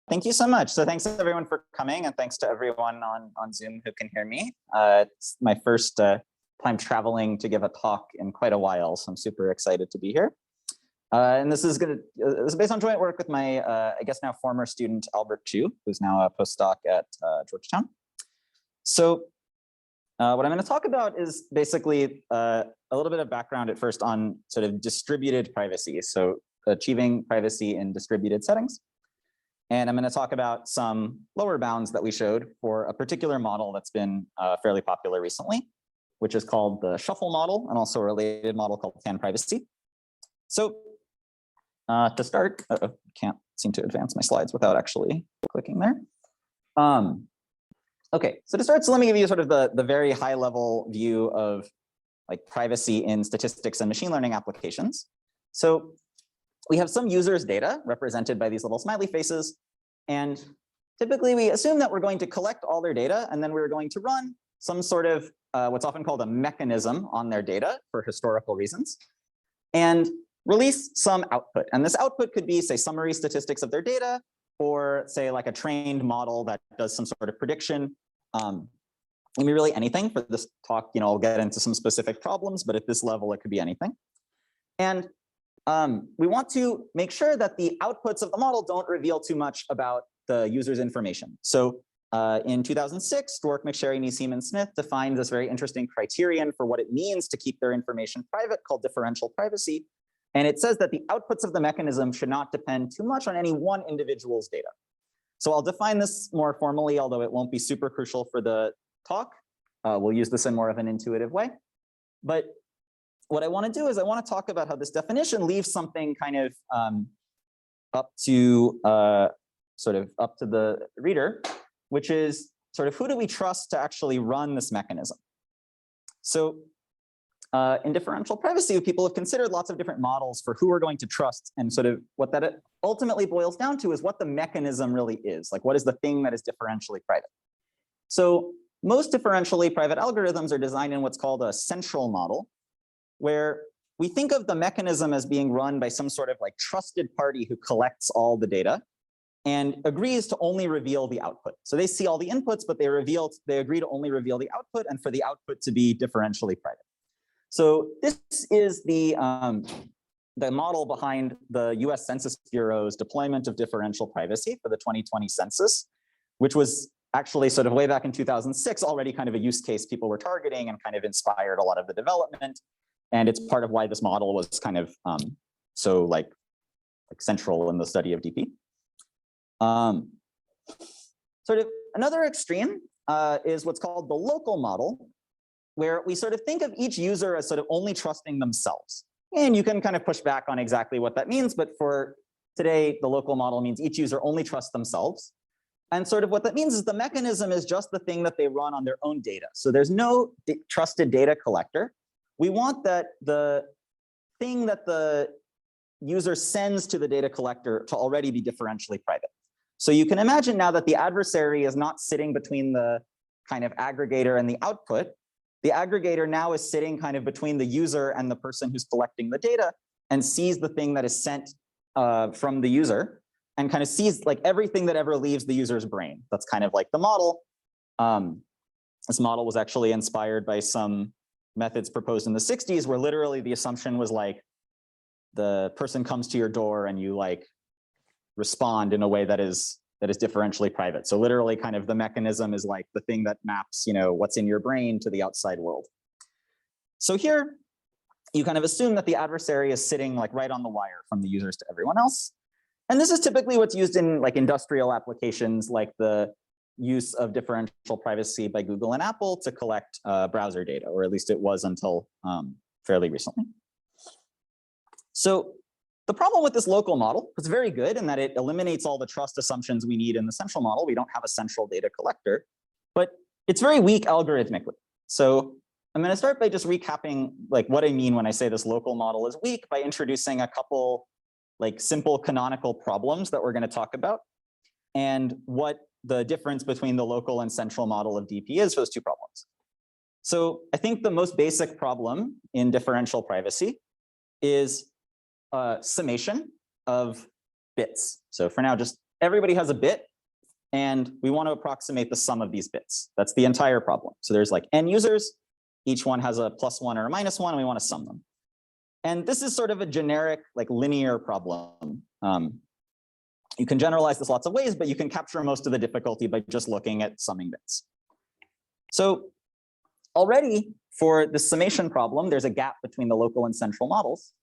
Thank you so much. So thanks everyone for coming, and thanks to everyone on Zoom who can hear me. It's my first time traveling to give a talk in quite a while, so I'm super excited to be here. And this is based on joint work with my, I guess now former student, Albert Chu, who's now a postdoc at Georgetown. So what I'm going to talk about is basically a little bit of background at first on sort of distributed privacy. So achieving privacy in distributed settings. And I'm going to talk about some lower bounds that we showed for a particular model that's been fairly popular recently, which is called the shuffle model, and also a related model called tan privacy. So to start, can't seem to advance my slides without actually clicking there. Okay, so to start, so let me give you sort of the very high level view of like privacy in statistics and machine learning applications. So we have some users' data represented by these little smiley faces. And typically we assume that we're going to collect all their data, and then we're going to run some sort of what's often called a mechanism on their data for historical reasons, and release some output. And this output could be, say, summary statistics of their data, or say like a trained model that does some sort of prediction. It can be really anything. For this talk, I'll get into some specific problems, but at this level, it could be anything. And we want to make sure that the outputs of the model don't reveal too much about the user's information. So in 2006, Dwork, McSherry, Nissim, and Smith defined this very interesting criterion for what it means to keep their information private called differential privacy. And it says that the outputs of the mechanism should not depend too much on any one individual's data. So I'll define this more formally, although it won't be super crucial for the talk. We'll use this in more of an intuitive way. But what I want to do is I want to talk about how this definition leaves something kind of up to the reader, which is sort of who do we trust to actually run this mechanism? So in differential privacy, people have considered lots of different models for who we're going to trust, and sort of what that ultimately boils down to is what the mechanism really is. Like, what is the thing that is differentially private? So most differentially private algorithms are designed in what's called a central model, where we think of the mechanism as being run by some sort of like trusted party who collects all the data and agrees to only reveal the output. So they see all the inputs, but they agree to only reveal the output, and for the output to be differentially private. So this is the model behind the US Census Bureau's deployment of differential privacy for the 2020 census, which was actually sort of way back in 2006 already kind of a use case people were targeting and kind of inspired a lot of the development. And it's part of why this model was kind of so like central in the study of DP. Sort of another extreme is what's called the local model, where we sort of think of each user as sort of only trusting themselves. And you can kind of push back on exactly what that means, but for today, the local model means each user only trusts themselves. And sort of what that means is the mechanism is just the thing that they run on their own data. So there's no trusted data collector. We want that the thing that the user sends to the data collector to already be differentially private. So you can imagine now that the adversary is not sitting between the kind of aggregator and the output. The aggregator now is sitting kind of between the user and the person who's collecting the data, and sees the thing that is sent from the user, and kind of sees like everything that ever leaves the user's brain. That's kind of like the model. This model was actually inspired by some methods proposed in the 60s, where literally the assumption was like the person comes to your door and you like respond in a way that is differentially private. So literally kind of the mechanism is like the thing that maps, what's in your brain to the outside world. So here you kind of assume that the adversary is sitting like right on the wire from the users to everyone else. And this is typically what's used in like industrial applications, like the use of differential privacy by Google and Apple to collect browser data, or at least it was until fairly recently. So the problem with this local model is very good in that it eliminates all the trust assumptions we need in the central model. We don't have a central data collector, but it's very weak algorithmically. So I'm going to start by just recapping like what I mean when I say this local model is weak by introducing a couple like simple canonical problems that we're going to talk about, and what the difference between the local and central model of DP is for those two problems. So I think the most basic problem in differential privacy is summation of bits. So for now, just everybody has a bit, and we want to approximate the sum of these bits. That's the entire problem. So there's like n users, each one has a +1 or a -1, and we want to sum them. And this is sort of a generic, like linear problem. You can generalize this lots of ways, but you can capture most of the difficulty by just looking at summing bits. So already for the summation problem, there's a gap between the local and central models.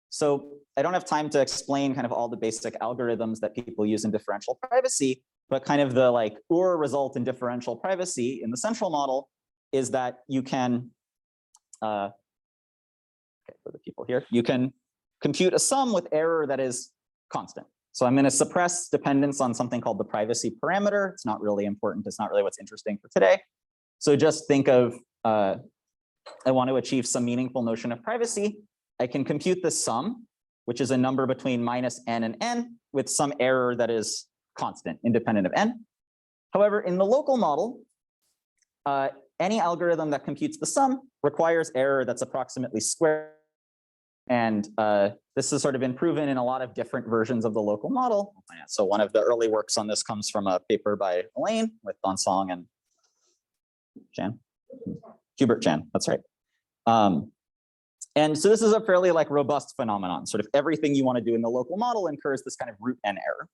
So I don't have time to explain kind of all the basic algorithms that people use in differential privacy, but kind of the like result in differential privacy in the central model is that you can, okay, for the people here, you can compute a sum with error that is constant. So I'm going to suppress dependence on something called the privacy parameter. It's not really important. It's not really what's interesting for today. So just think of, I want to achieve some meaningful notion of privacy. I can compute the sum, which is a number between -n and n, with some error that is constant, independent of n. However, in the local model, any algorithm that computes the sum requires error that's approximately square. And this has sort of been proven in a lot of different versions of the local model. So one of the early works on this comes from a paper by Ullman with Donsong and Hubert Chan, that's right. And so this is a fairly like robust phenomenon. Sort of everything you want to do in the local model incurs this kind of root n error.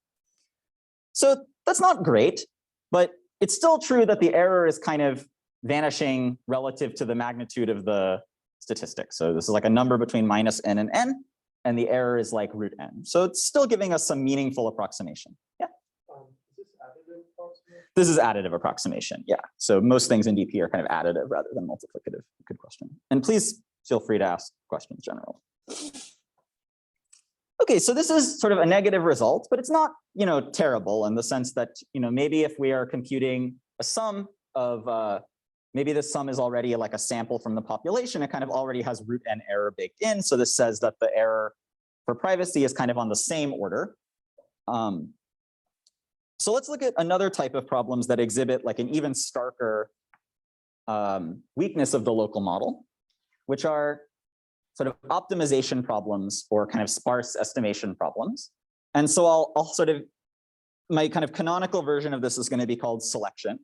So that's not great, but it's still true that the error is kind of vanishing relative to the magnitude of the statistic. So this is like a number between -n, and the error is like root n. So it's still giving us some meaningful approximation. Yeah. Is this additive approximation? This is additive approximation. Yeah. So most things in DP are kind of additive rather than multiplicative. Good question. And please feel free to ask questions generally. Okay, so this is sort of a negative result, but it's not, terrible in the sense that, maybe if we are computing a sum of, maybe this sum is already like a sample from the population, it kind of already has root n error baked in. So this says that the error for privacy is kind of on the same order. So let's look at another type of problems that exhibit like an even starker weakness of the local model, which are sort of optimization problems or kind of sparse estimation problems. And so I'll sort of, my kind of canonical version of this is going to be called selection.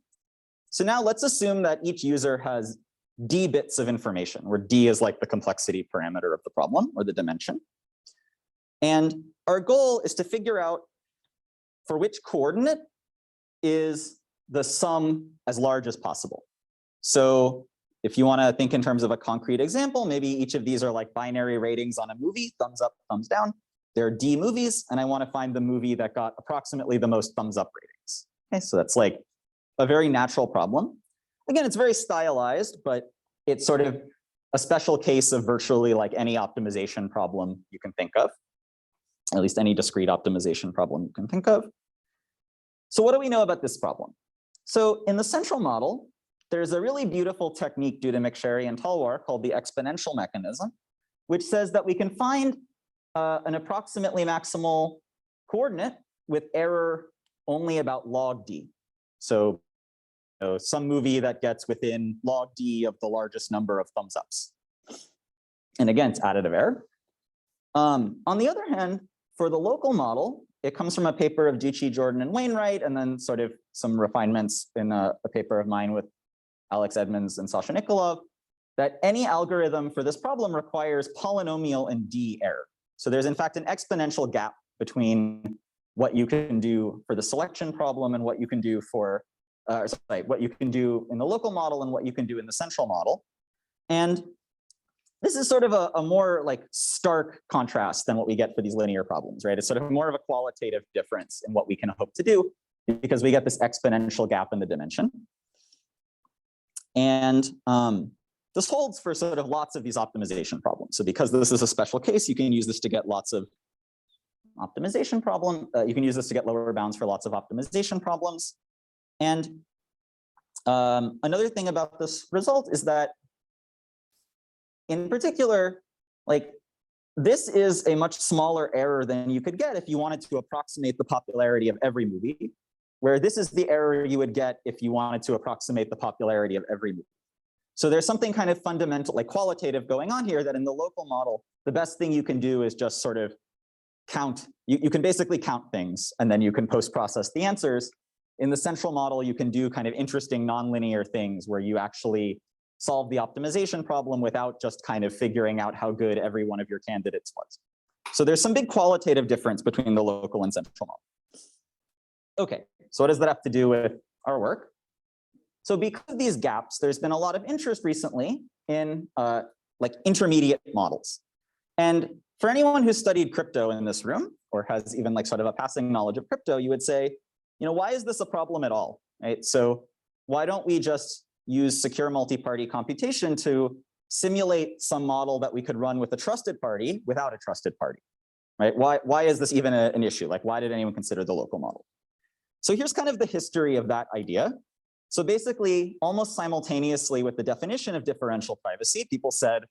So now let's assume that each user has d bits of information, where d is like the complexity parameter of the problem or the dimension. And our goal is to figure out for which coordinate is the sum as large as possible. So if you want to think in terms of a concrete example, maybe each of these are like binary ratings on a movie, thumbs up, thumbs down. There are D movies, and I want to find the movie that got approximately the most thumbs up ratings. Okay, so that's like a very natural problem. Again, it's very stylized, but it's sort of a special case of virtually like any optimization problem you can think of, at least any discrete optimization problem you can think of. So what do we know about this problem? So in the central model, there's a really beautiful technique due to McSherry and Talwar called the exponential mechanism, which says that we can find an approximately maximal coordinate with error only about log d. So some movie that gets within log d of the largest number of thumbs ups. And again, it's additive error. On the other hand, for the local model, it comes from a paper of Ducci, Jordan, and Wainwright, and then sort of some refinements in a paper of mine with Alex Edmonds and Sasha Nikolov, that any algorithm for this problem requires polynomial and d error. So there's in fact an exponential gap between what you can do for the selection problem and what you can do for, what you can do in the local model and what you can do in the central model. And this is sort of a more like stark contrast than what we get for these linear problems, right? It's sort of more of a qualitative difference in what we can hope to do because we get this exponential gap in the dimension. And this holds for sort of lots of these optimization problems. So because this is a special case, you can use this to get lots of optimization problem. You can use this to get lower bounds for lots of optimization problems. And another thing about this result is that in particular, like this is a much smaller error than you could get if you wanted to approximate the popularity of every movie, where this is the error you would get if you wanted to approximate the popularity of every movie. So there's something kind of fundamental, like qualitative going on here that in the local model, the best thing you can do is just sort of count, you can basically count things and then you can post-process the answers. In the central model, you can do kind of interesting nonlinear things where you actually solve the optimization problem without just kind of figuring out how good every one of your candidates was. So there's some big qualitative difference between the local and central model. Okay, so what does that have to do with our work? So because of these gaps, there's been a lot of interest recently in like intermediate models. And for anyone who's studied crypto in this room, or has even like sort of a passing knowledge of crypto, you would say, you know, why is this a problem at all, right? So why don't we just use secure multi-party computation to simulate some model that we could run with a trusted party without a trusted party, right? Why is this even an issue? Like, why did anyone consider the local model? So here's kind of the history of that idea. So basically, almost simultaneously with the definition of differential privacy, people said,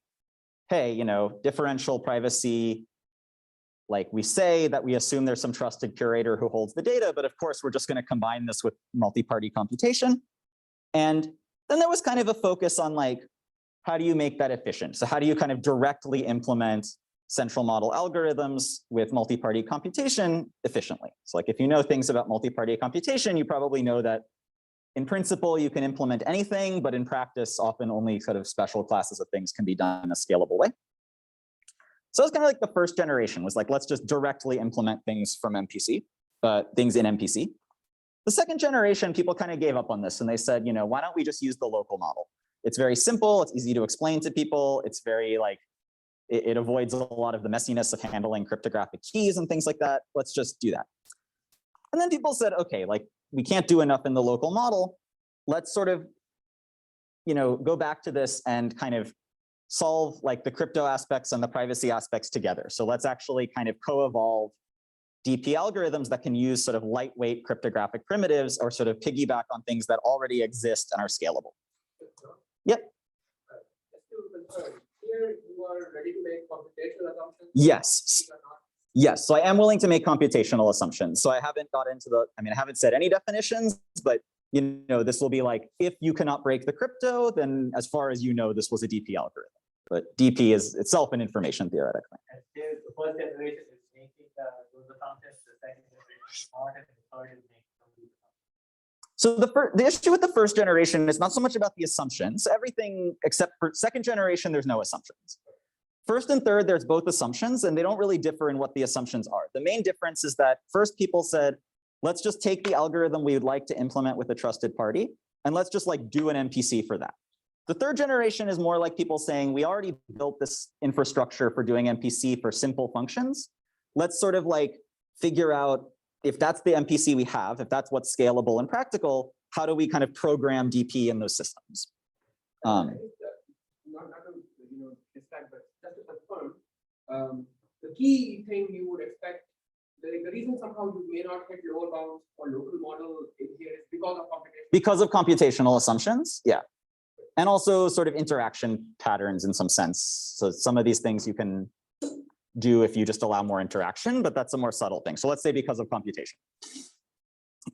hey, you know, differential privacy, like we say that we assume there's some trusted curator who holds the data, but of course, we're just going to combine this with multi-party computation. And then there was kind of a focus on like, how do you make that efficient? So how do you kind of directly implement central model algorithms with multi-party computation efficiently? So like if you know things about multi-party computation, you probably know that in principle, you can implement anything, but in practice, often only sort of special classes of things can be done in a scalable way. So it's kind of like the first generation was like, let's just directly implement things from MPC, things in MPC. The second generation, people kind of gave up on this and they said, you know, why don't we just use the local model? It's very simple, it's easy to explain to people, it's very like, it avoids a lot of the messiness of handling cryptographic keys and things like that. Let's just do that. And then people said, okay, like we can't do enough in the local model. Let's sort of, you know, go back to this and kind of solve like the crypto aspects and the privacy aspects together. So let's actually kind of co-evolve DP algorithms that can use sort of lightweight cryptographic primitives or sort of piggyback on things that already exist and are scalable. Yep. Here you are ready to make computational assumptions? Yes. Yes, so I am willing to make computational assumptions. So I haven't got into the, I mean, I haven't said any definitions, but you know, this will be like, if you cannot break the crypto, then as far as you know, this was a DP algorithm. But DP is itself an information theoretically. And here, the first generation is making those assumptions, the second generation is not, and the third is making complete assumptions. So the issue with the first generation is not so much about the assumptions. Everything except for second generation, there's no assumptions. First and third, there's both assumptions, and they don't really differ in what the assumptions are. The main difference is that first people said, let's just take the algorithm we would like to implement with a trusted party, and let's just like do an MPC for that. The third generation is more like people saying, we already built this infrastructure for doing MPC for simple functions. Let's sort of like figure out if that's the MPC we have, if that's what's scalable and practical, how do we kind of program DP in those systems? Not to, you know, distract, but just to confirm, the key thing you would expect, the reason somehow you may not hit lower bounds or local model in here is because of computation. Because of computational assumptions, yeah. And also sort of interaction patterns in some sense. So some of these things you can do if you just allow more interaction, but that's a more subtle thing. So let's say because of computation.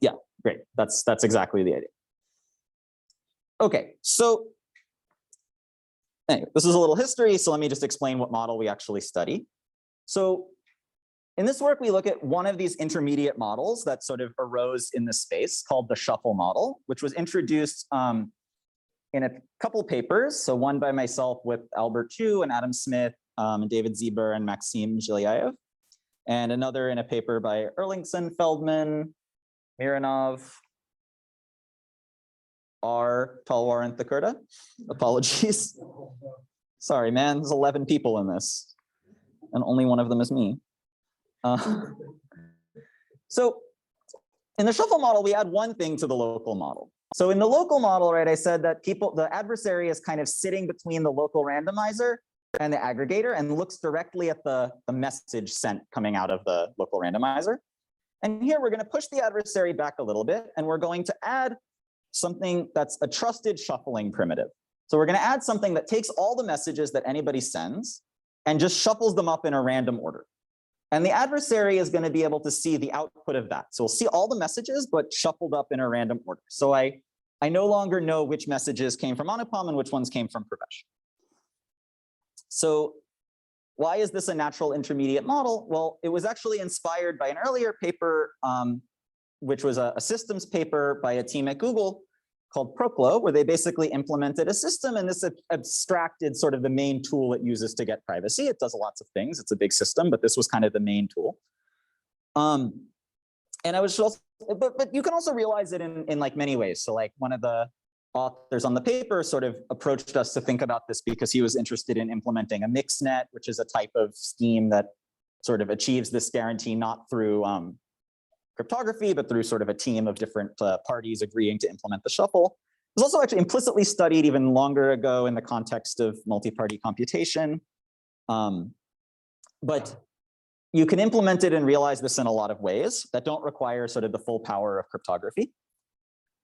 Yeah, great. That's exactly the idea. Okay, so anyway, this is a little history, so let me just explain what model we actually study. So in this work, we look at one of these intermediate models that sort of arose in this space called the shuffle model, which was introduced in a couple papers. So one by myself with Albert Chu and Adam Smith, and David Zieber and Maxim Zhilyaev, and another in a paper by Erlingson, Feldman, Mironov, R. Talwar, and Thakurta. Apologies. Sorry, man, there's 11 people in this, and only one of them is me. So in the shuffle model, we add one thing to the local model. So in the local model, right, I said that the adversary is kind of sitting between the local randomizer and the aggregator and looks directly at the message sent coming out of the local randomizer. And here we're going to push the adversary back a little bit, and we're going to add something that's a trusted shuffling primitive. So we're going to add something that takes all the messages that anybody sends and just shuffles them up in a random order. And the adversary is going to be able to see the output of that. So we'll see all the messages, but shuffled up in a random order. So I no longer know which messages came from Anupam and which ones came from Pravesh. So why is this a natural intermediate model? Well, it was actually inspired by an earlier paper, which was a systems paper by a team at Google called Proclo, where they basically implemented a system, and this abstracted sort of the main tool it uses to get privacy. It does lots of things. It's a big system, but this was kind of the main tool. And I was also, but you can also realize it in like many ways. So like one of the authors on the paper sort of approached us to think about this because he was interested in implementing a mixed net, which is a type of scheme that sort of achieves this guarantee not through cryptography, but through sort of a team of different parties agreeing to implement the shuffle. It was also actually implicitly studied even longer ago in the context of multi-party computation. But you can implement it and realize this in a lot of ways that don't require sort of the full power of cryptography.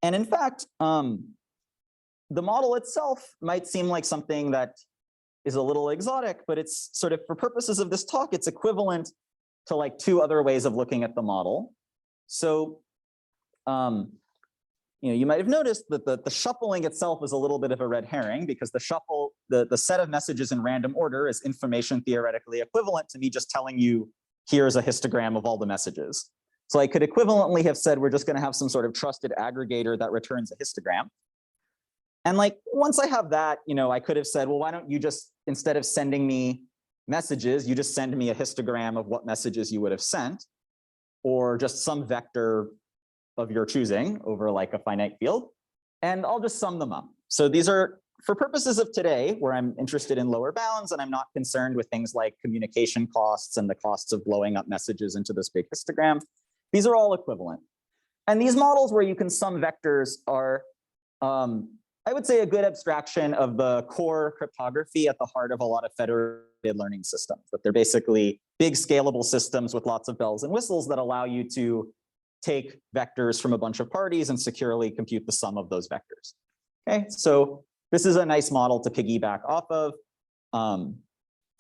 And in fact, the model itself might seem like something that is a little exotic, but it's sort of, for purposes of this talk, it's equivalent to like two other ways of looking at the model. So, you might have noticed that the shuffling itself is a little bit of a red herring because the shuffle, the set of messages in random order is information theoretically equivalent to me just telling you, here's a histogram of all the messages. So I could equivalently have said, we're just going to have some sort of trusted aggregator that returns a histogram. And like, once I have that, I could have said, well, why don't you just, instead of sending me messages, you just send me a histogram of what messages you would have sent, or just some vector of your choosing over like a finite field, and I'll just sum them up. So these are, for purposes of today, where I'm interested in lower bounds and I'm not concerned with things like communication costs and the costs of blowing up messages into this big histogram, these are all equivalent. And these models where you can sum vectors are, I would say, a good abstraction of the core cryptography at the heart of a lot of federated learning systems, that they're basically big scalable systems with lots of bells and whistles that allow you to take vectors from a bunch of parties and securely compute the sum of those vectors. Okay, so this is a nice model to piggyback off of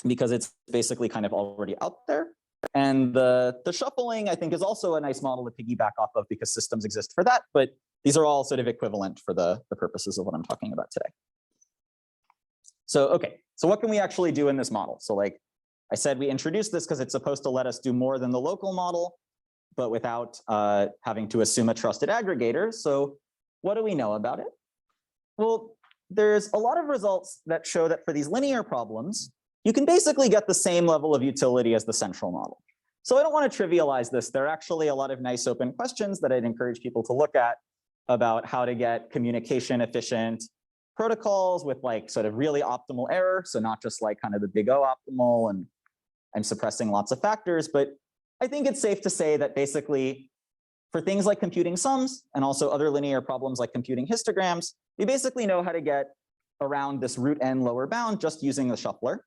because it's basically kind of already out there. And the shuffling, I think, is also a nice model to piggyback off of because systems exist for that, but these are all sort of equivalent for the purposes of what I'm talking about today. So, okay, so what can we actually do in this model? So like I said, we introduced this because it's supposed to let us do more than the local model, but without having to assume a trusted aggregator. So what do we know about it? Well, there's a lot of results that show that for these linear problems, you can basically get the same level of utility as the central model. So I don't want to trivialize this. There are actually a lot of nice open questions that I'd encourage people to look at about how to get communication efficient protocols with like sort of really optimal error. So not just like kind of the big O optimal and suppressing lots of factors, but I think it's safe to say that basically for things like computing sums and also other linear problems like computing histograms, we basically know how to get around this root n lower bound just using the shuffler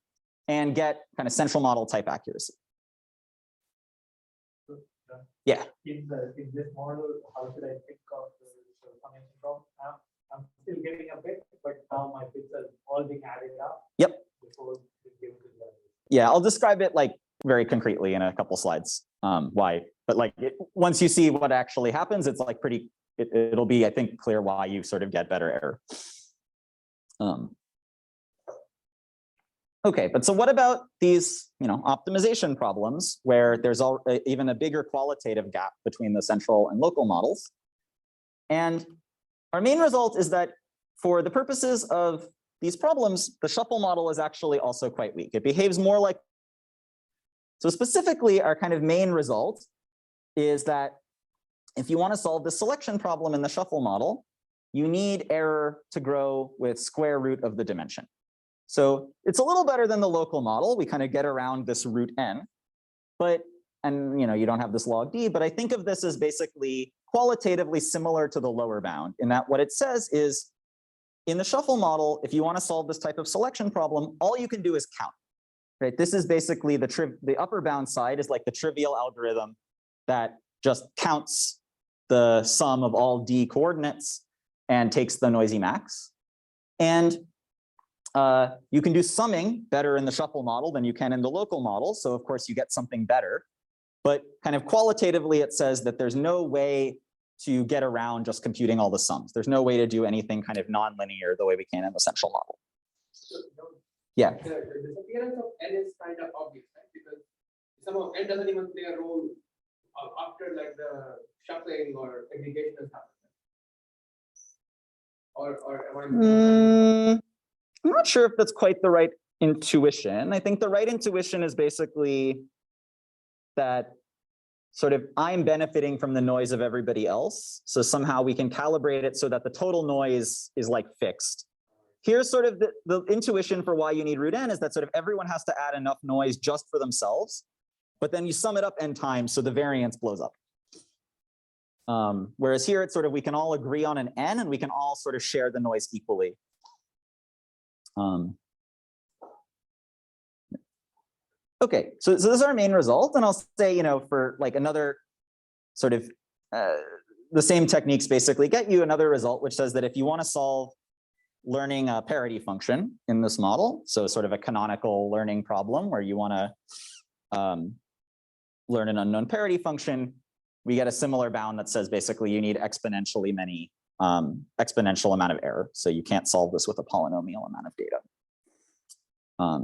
and get kind of central model type accuracy. Yeah. In this model, how should I think of the summation problem? I'm still getting a bit, but now my bits are all being added up. Yep. Before it's given to the others. Yeah, I'll describe it like very concretely in a couple slides. Why? But like once you see what actually happens, it's like pretty. It'll be, I think, clear why you sort of get better error. Okay, but so what about these, optimization problems where there's even a bigger qualitative gap between the central and local models? And our main result is that for the purposes of these problems, the shuffle model is actually also quite weak. It behaves more like, so specifically our kind of main result is that if you want to solve the selection problem in the shuffle model, you need error to grow with square root of the dimension. So it's a little better than the local model. We kind of get around this root n, and you don't have this log d, but I think of this as basically qualitatively similar to the lower bound in that what it says is in the shuffle model, if you want to solve this type of selection problem, all you can do is count, right? This is basically the upper bound side is like the trivial algorithm that just counts the sum of all d coordinates and takes the noisy max. And you can do summing better in the shuffle model than you can in the local model. So of course you get something better, but kind of qualitatively it says that there's no way to get around just computing all the sums. There's no way to do anything kind of non-linear the way we can in the central model. So Yeah. The disappearance of n is kind of obvious, right? Because somehow n doesn't even play a role after like the shuffling or aggregation has happened. Or am I I'm not sure if that's quite the right intuition. I think the right intuition is basically that sort of I'm benefiting from the noise of everybody else. So somehow we can calibrate it so that the total noise is like fixed. Here's sort of the intuition for why you need root n is that sort of everyone has to add enough noise just for themselves, but then you sum it up n times so the variance blows up. Whereas here it's sort of we can all agree on an n and we can all sort of share the noise equally. Okay, so this is our main result, and I'll say, for like another sort of the same techniques basically get you another result, which says that if you want to solve learning a parity function in this model, so sort of a canonical learning problem where you want to learn an unknown parity function, we get a similar bound that says basically you need exponentially many exponential amount of error. So you can't solve this with a polynomial amount of data.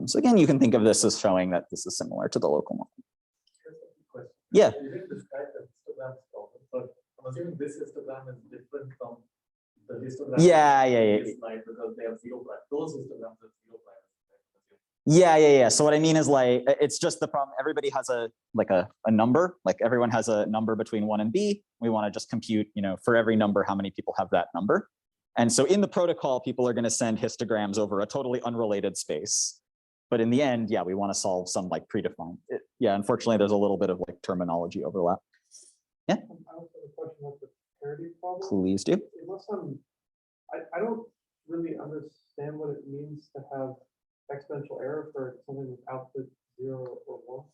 So again, you can think of this as showing that this is similar to the local model. Yeah. You didn't describe the histogram problem, but I'm assuming this histogram is different from the histogram. Yeah. Slide because they have 0 prime. Those histograms have 0 prime. Yeah. So what I mean is like, it's just the problem. Everybody has a number, like everyone has a number between 1 and b. We want to just compute, for every number, how many people have that number. And so in the protocol, people are going to send histograms over a totally unrelated space. But in the end, yeah, we want to solve some like predefined. Unfortunately, there's a little bit of like terminology overlap. Yeah. I also have a question about the parity problem. Please do. It must I don't really understand what it means to have exponential error for something with output 0 or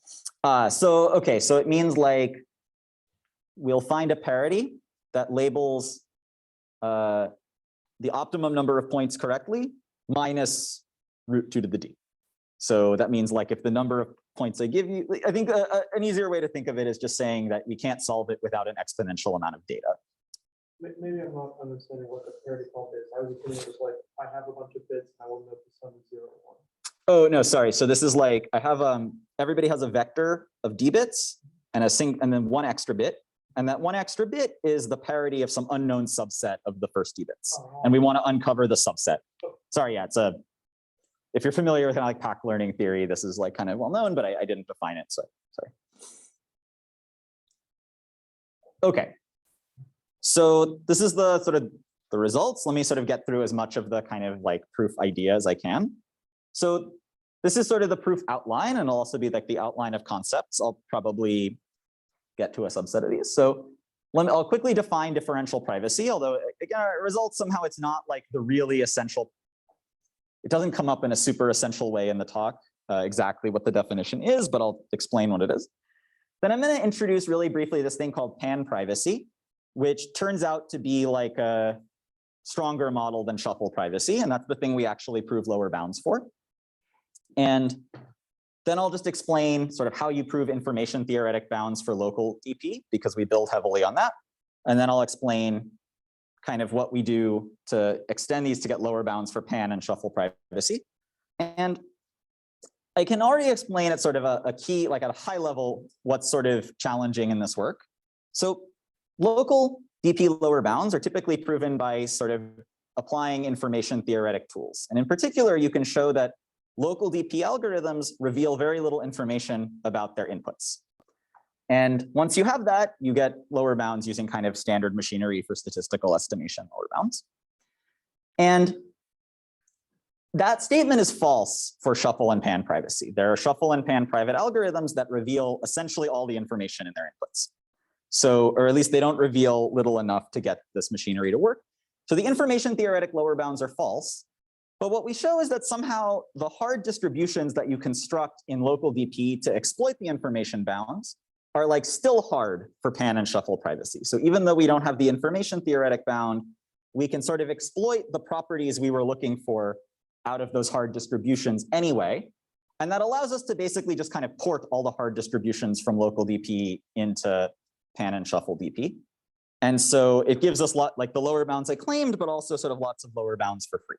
1. So it means like we'll find a parity that labels the optimum number of points correctly minus root 2 to the d. So that means like if the number of points I give you, I think an easier way to think of it is just saying that we can't solve it without an exponential amount of data. Maybe I'm not understanding what the parity problem is. I was thinking it was like I have a bunch of bits and I want to know if the sum is 0 or 1. Oh no, sorry. So this is like I have everybody has a vector of d bits and and then one extra bit, and that one extra bit is the parity of some unknown subset of the first d bits, and we want to uncover the subset. Sorry, yeah, if you're familiar with kind of like pack learning theory, this is like kind of well known, but I didn't define it, so sorry. Okay, so this is the sort of the results. Let me sort of get through as much of the kind of like proof idea as I can. So this is sort of the proof outline, and it'll also be like the outline of concepts. I'll probably get to a subset of these. So I'll quickly define differential privacy, although again, our results somehow it's not like the really essential. It doesn't come up in a super essential way in the talk, exactly what the definition is, but I'll explain what it is. Then I'm going to introduce really briefly this thing called pan privacy, which turns out to be like a stronger model than shuffle privacy. And that's the thing we actually prove lower bounds for. And then I'll just explain sort of how you prove information theoretic bounds for local DP, because we build heavily on that. And then I'll explain kind of what we do to extend these to get lower bounds for pan and shuffle privacy. And I can already explain at sort of a key, like at a high level, what's sort of challenging in this work. So local DP lower bounds are typically proven by sort of applying information theoretic tools. And in particular, you can show that local DP algorithms reveal very little information about their inputs. And once you have that, you get lower bounds using kind of standard machinery for statistical estimation lower bounds. And that statement is false for shuffle and pan privacy. There are shuffle and pan private algorithms that reveal essentially all the information in their inputs. So, or at least they don't reveal little enough to get this machinery to work. So the information theoretic lower bounds are false. But what we show is that somehow the hard distributions that you construct in local DP to exploit the information bounds are like still hard for pan and shuffle privacy. So even though we don't have the information theoretic bound, we can sort of exploit the properties we were looking for out of those hard distributions anyway. And that allows us to basically just kind of port all the hard distributions from local DP into pan and shuffle DP. And so it gives us like the lower bounds I claimed, but also sort of lots of lower bounds for free.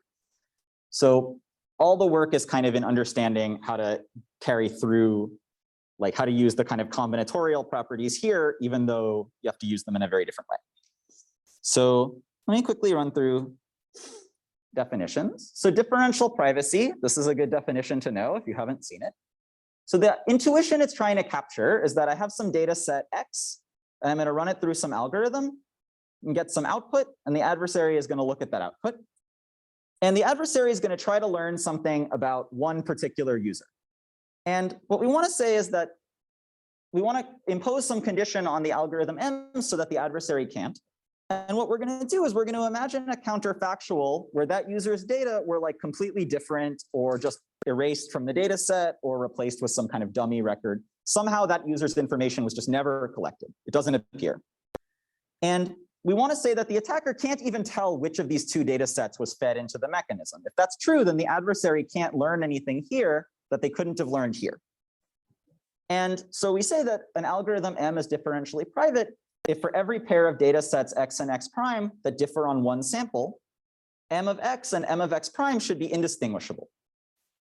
So all the work is kind of in understanding how to carry through, like how to use the kind of combinatorial properties here, even though you have to use them in a very different way. So let me quickly run through definitions. So differential privacy, this is a good definition to know if you haven't seen it. So the intuition it's trying to capture is that I have some data set X, and I'm going to run it through some algorithm and get some output, and the adversary is going to look at that output. And the adversary is going to try to learn something about one particular user. And what we want to say is that we want to impose some condition on the algorithm M so that the adversary can't. And what we're going to do is we're going to imagine a counterfactual where that user's data were like completely different or just erased from the data set or replaced with some kind of dummy record. Somehow that user's information was just never collected. It doesn't appear. And we want to say that the attacker can't even tell which of these two data sets was fed into the mechanism. If that's true, then the adversary can't learn anything here that they couldn't have learned here. And so we say that an algorithm M is differentially private if for every pair of data sets X and X prime that differ on one sample, M of X and M of X prime should be indistinguishable.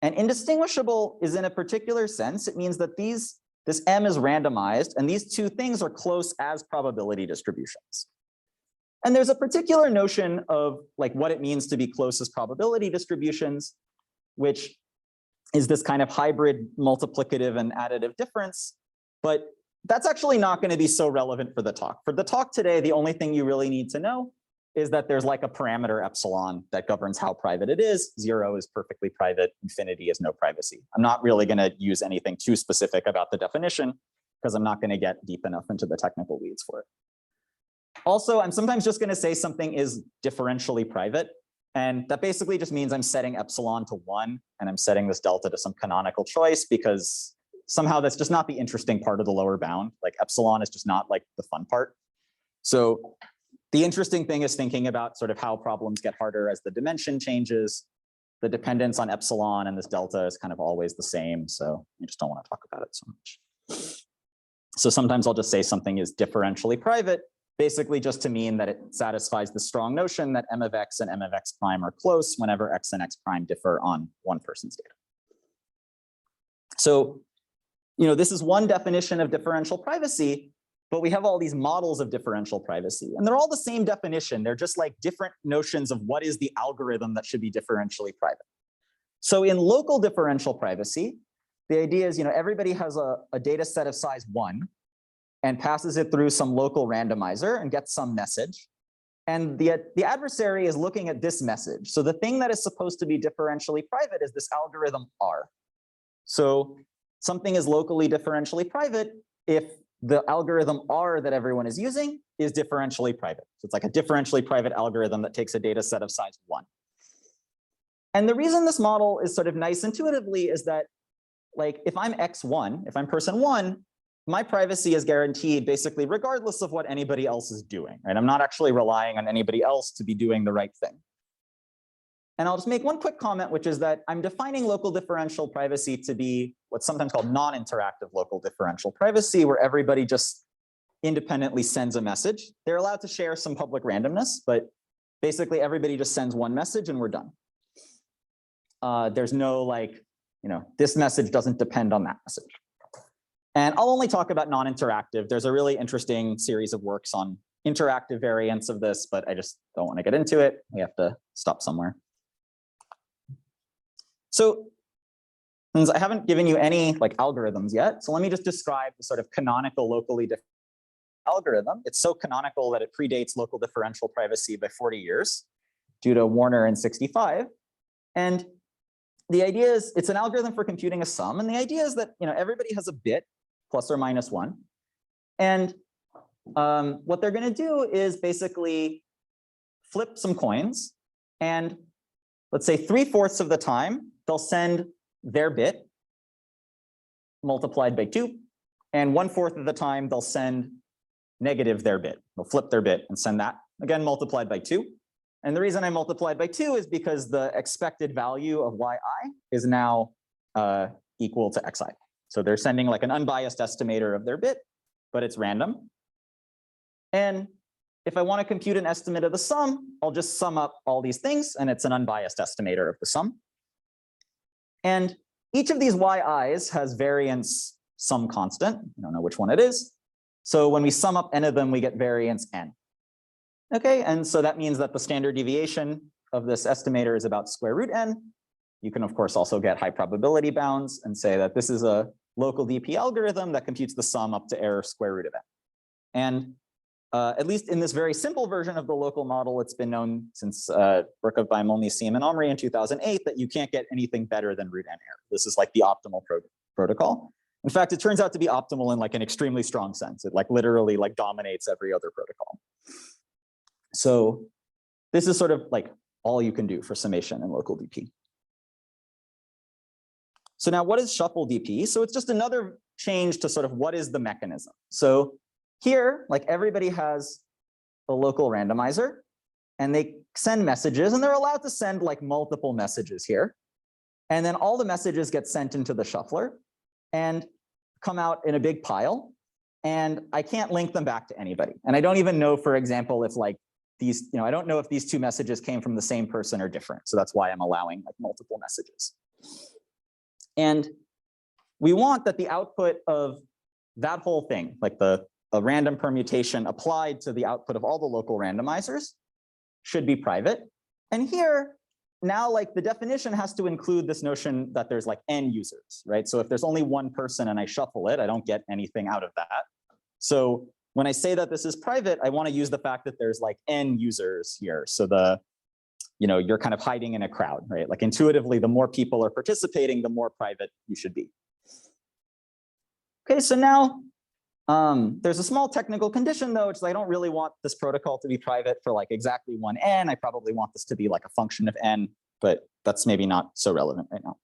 And indistinguishable is in a particular sense. It means that this M is randomized, and these two things are close as probability distributions. And there's a particular notion of like what it means to be close as probability distributions, which is this kind of hybrid multiplicative and additive difference. But that's actually not going to be so relevant for the talk. For the talk today, the only thing you really need to know is that there's like a parameter epsilon that governs how private it is. 0 is perfectly private, infinity is no privacy. I'm not really going to use anything too specific about the definition because I'm not going to get deep enough into the technical weeds for it. Also, I'm sometimes just going to say something is differentially private. And that basically just means I'm setting epsilon to 1 and I'm setting this delta to some canonical choice because somehow that's just not the interesting part of the lower bound. Like epsilon is just not like the fun part. So the interesting thing is thinking about sort of how problems get harder as the dimension changes. The dependence on epsilon and this delta is kind of always the same. So I just don't want to talk about it so much. So sometimes I'll just say something is differentially private, basically just to mean that it satisfies the strong notion that M of X and M of X prime are close whenever X and X prime differ on one person's data. So, this is one definition of differential privacy, but we have all these models of differential privacy, and they're all the same definition. They're just like different notions of what is the algorithm that should be differentially private. So in local differential privacy, the idea is, everybody has a data set of size 1 and passes it through some local randomizer and gets some message. And the adversary is looking at this message. So the thing that is supposed to be differentially private is this algorithm R. So something is locally differentially private if the algorithm R that everyone is using is differentially private. So it's like a differentially private algorithm that takes a data set of size 1. And the reason this model is sort of nice intuitively is that, like, if I'm X1, if I'm person 1, my privacy is guaranteed basically regardless of what anybody else is doing, right? I'm not actually relying on anybody else to be doing the right thing. And I'll just make one quick comment, which is that I'm defining local differential privacy to be what's sometimes called non-interactive local differential privacy, where everybody just independently sends a message. They're allowed to share some public randomness, but basically everybody just sends one message and we're done. There's no like, this message doesn't depend on that message. And I'll only talk about non-interactive. There's a really interesting series of works on interactive variants of this, but I just don't want to get into it. We have to stop somewhere. So since I haven't given you any like algorithms yet, so let me just describe the sort of canonical locally different algorithm. It's so canonical that it predates local differential privacy by 40 years due to Warner in 65. And the idea is it's an algorithm for computing a sum. And the idea is that everybody has a bit plus or minus 1. And what they're going to do is basically flip some coins. And let's say 3/4 of the time, they'll send their bit multiplied by 2. And 1/4 of the time, they'll send negative their bit. They'll flip their bit and send that, again, multiplied by 2. And the reason I multiplied by 2 is because the expected value of yi is now equal to xi. So they're sending like an unbiased estimator of their bit, but it's random. And if I want to compute an estimate of the sum, I'll just sum up all these things, and it's an unbiased estimator of the sum. And each of these yi's has variance some constant. I don't know which one it is. So when we sum up n of them, we get variance n. Okay, and so that means that the standard deviation of this estimator is about square root n. You can, of course, also get high probability bounds and say that this is a local DP algorithm that computes the sum up to error square root of n. And at least in this very simple version of the local model, it's been known since work of Binomial Noise and Omri in 2008 that you can't get anything better than root n error. This is like the optimal protocol. In fact, it turns out to be optimal in like an extremely strong sense. It like literally like dominates every other protocol. So this is sort of like all you can do for summation in local DP. So now what is shuffle DP? So it's just another change to sort of what is the mechanism. So here, like everybody has a local randomizer and they send messages and they're allowed to send like multiple messages here. And then all the messages get sent into the shuffler and come out in a big pile. And I can't link them back to anybody. And I don't even know, for example, if like these, I don't know if these two messages came from the same person or different. So that's why I'm allowing like multiple messages. And we want that the output of that whole thing, like a random permutation applied to the output of all the local randomizers, should be private. And here, now like the definition has to include this notion that there's like n users, right? So if there's only one person and I shuffle it, I don't get anything out of that. So when I say that this is private, I want to use the fact that there's like n users here. So you're kind of hiding in a crowd, right? Like intuitively, the more people are participating, the more private you should be. Okay, so now there's a small technical condition though, which is I don't really want this protocol to be private for like exactly one n. I probably want this to be like a function of n, but that's maybe not so relevant right now.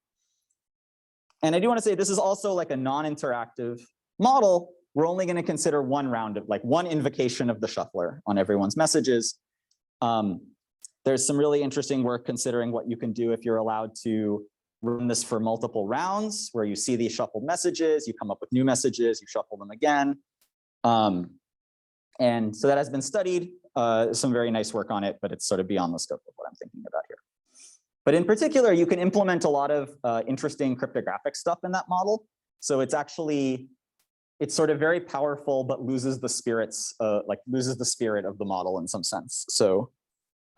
And I do want to say this is also like a non-interactive model. We're only going to consider one round of like one invocation of the shuffler on everyone's messages. There's some really interesting work considering what you can do if you're allowed to run this for multiple rounds, where you see these shuffled messages, you come up with new messages, you shuffle them again. And so that has been studied, some very nice work on it, but it's sort of beyond the scope of what I'm thinking about here. But in particular, you can implement a lot of interesting cryptographic stuff in that model. So it's sort of very powerful, but loses the spirit of the model in some sense. So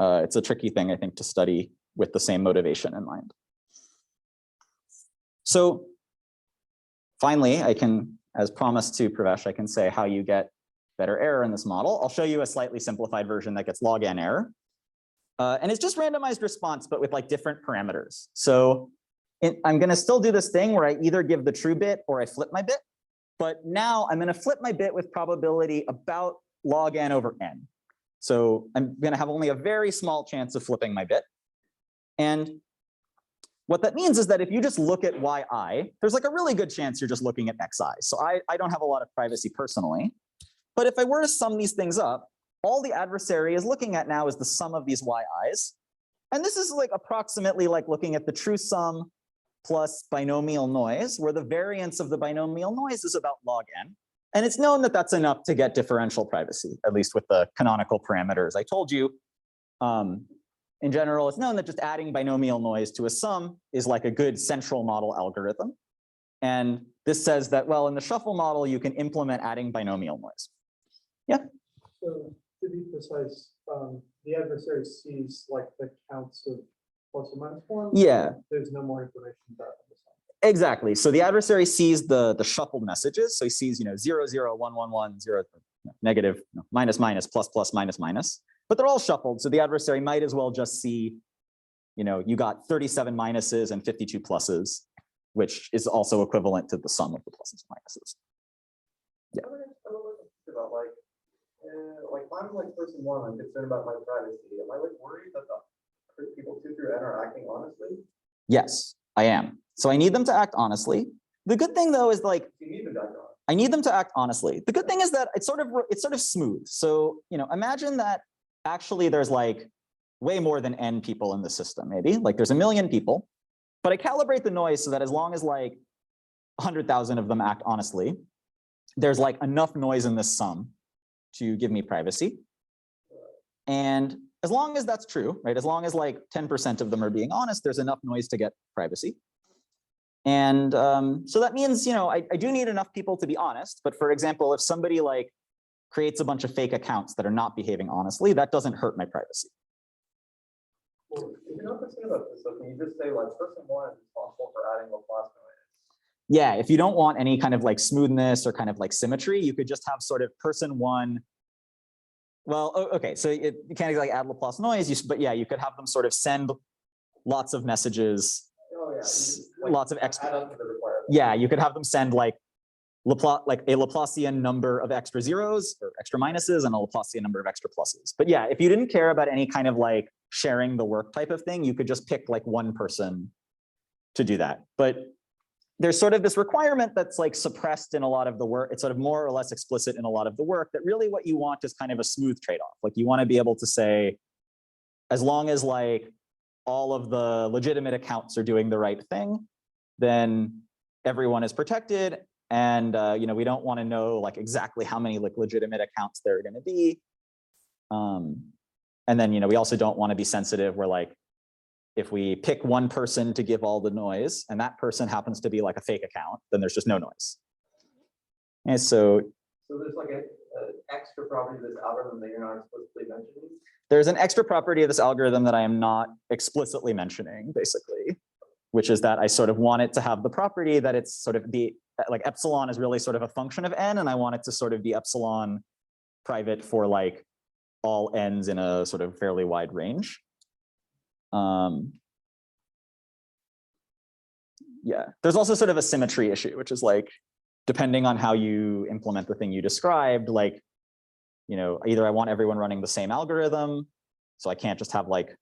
it's a tricky thing, I think, to study with the same motivation in mind. So finally, I can, as promised to Pravesh, I can say how you get better error in this model. I'll show you a slightly simplified version that gets log n error. And it's just randomized response, but with like different parameters. So I'm going to still do this thing where I either give the true bit or I flip my bit. But now I'm going to flip my bit with probability about log n over n. So I'm going to have only a very small chance of flipping my bit. And what that means is that if you just look at yi, there's like a really good chance you're just looking at xi. So I don't have a lot of privacy personally. But if I were to sum these things up, all the adversary is looking at now is the sum of these yi's. And this is like approximately like looking at the true sum plus binomial noise, where the variance of the binomial noise is about log n. And it's known that that's enough to get differential privacy, at least with the canonical parameters I told you. In general, it's known that just adding binomial noise to a sum is like a good central model algorithm. And this says that, well, in the shuffle model, you can implement adding binomial noise. Yeah? So to be precise, the adversary sees like the counts of plus or minus one. Yeah. There's no more information about the sum. Exactly. So the adversary sees the shuffled messages. So he sees, 0, 0, 1, 1, 1, 0, negative, minus, minus, plus, plus, minus, minus. But they're all shuffled. So the adversary might as well just see, you got 37 minuses and 52 pluses, which is also equivalent to the sum of the pluses and minuses. Yeah. About like if I'm like person one, I'm concerned about my privacy. Am I like worried that the people 2 through n are acting honestly? Yes, I am. So I need them to act honestly. The good thing though is like You need them to act honestly. I need them to act honestly. The good thing is that it's sort of smooth. So imagine that actually there's like way more than n people in the system. Maybe like there's 1 million people, but I calibrate the noise so that as long as like 100,000 of them act honestly, there's like enough noise in this sum to give me privacy. And as long as that's true, right? As long as like 10% of them are being honest, there's enough noise to get privacy. And so that means, I do need enough people to be honest. But for example, if somebody like creates a bunch of fake accounts that are not behaving honestly, that doesn't hurt my privacy. Well, you can also say about this, so can you just say like person one is responsible for adding Laplace noise? Yeah, if you don't want any kind of like smoothness or kind of like symmetry, you could just have sort of person one. Well, okay, so you can't like add Laplace noise, but yeah, you could have them sort of send lots of messages, Oh yeah, you just, lots of add extra. up to the requirement. Yeah, you could have them send like a Laplacian number of extra zeros or extra minuses and a Laplacian number of extra pluses. But yeah, if you didn't care about any kind of like sharing the work type of thing, you could just pick like one person to do that. But there's sort of this requirement that's like suppressed in a lot of the work. It's sort of more or less explicit in a lot of the work that really what you want is kind of a smooth trade-off. Like you want to be able to say, as long as like all of the legitimate accounts are doing the right thing, then everyone is protected. And we don't want to know like exactly how many like legitimate accounts there are going to be. And then we also don't want to be sensitive where like if we pick one person to give all the noise and that person happens to be like a fake account, then there's just no noise. And so there's like an extra property of this algorithm that you're not explicitly mentioning? There's an extra property of this algorithm that I am not explicitly mentioning, basically, which is that I sort of want it to have the property that it's sort of be like epsilon is really sort of a function of n, and I want it to sort of be epsilon private for like all n's in a sort of fairly wide range. Yeah, there's also sort of a symmetry issue, which is like, depending on how you implement the thing you described, like, either I want everyone running the same algorithm, so I can't just have like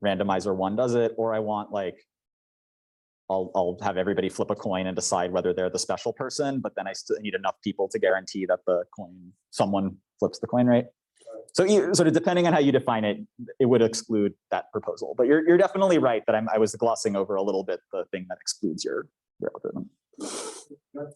randomizer one does it, or I want like, I'll have everybody flip a coin and decide whether they're the special person, but then I still need enough people to guarantee that someone flips the coin, right? So sort of depending on how you define it, it would exclude that proposal. But you're definitely right that I was glossing over a little bit the thing that excludes your algorithm. Is there a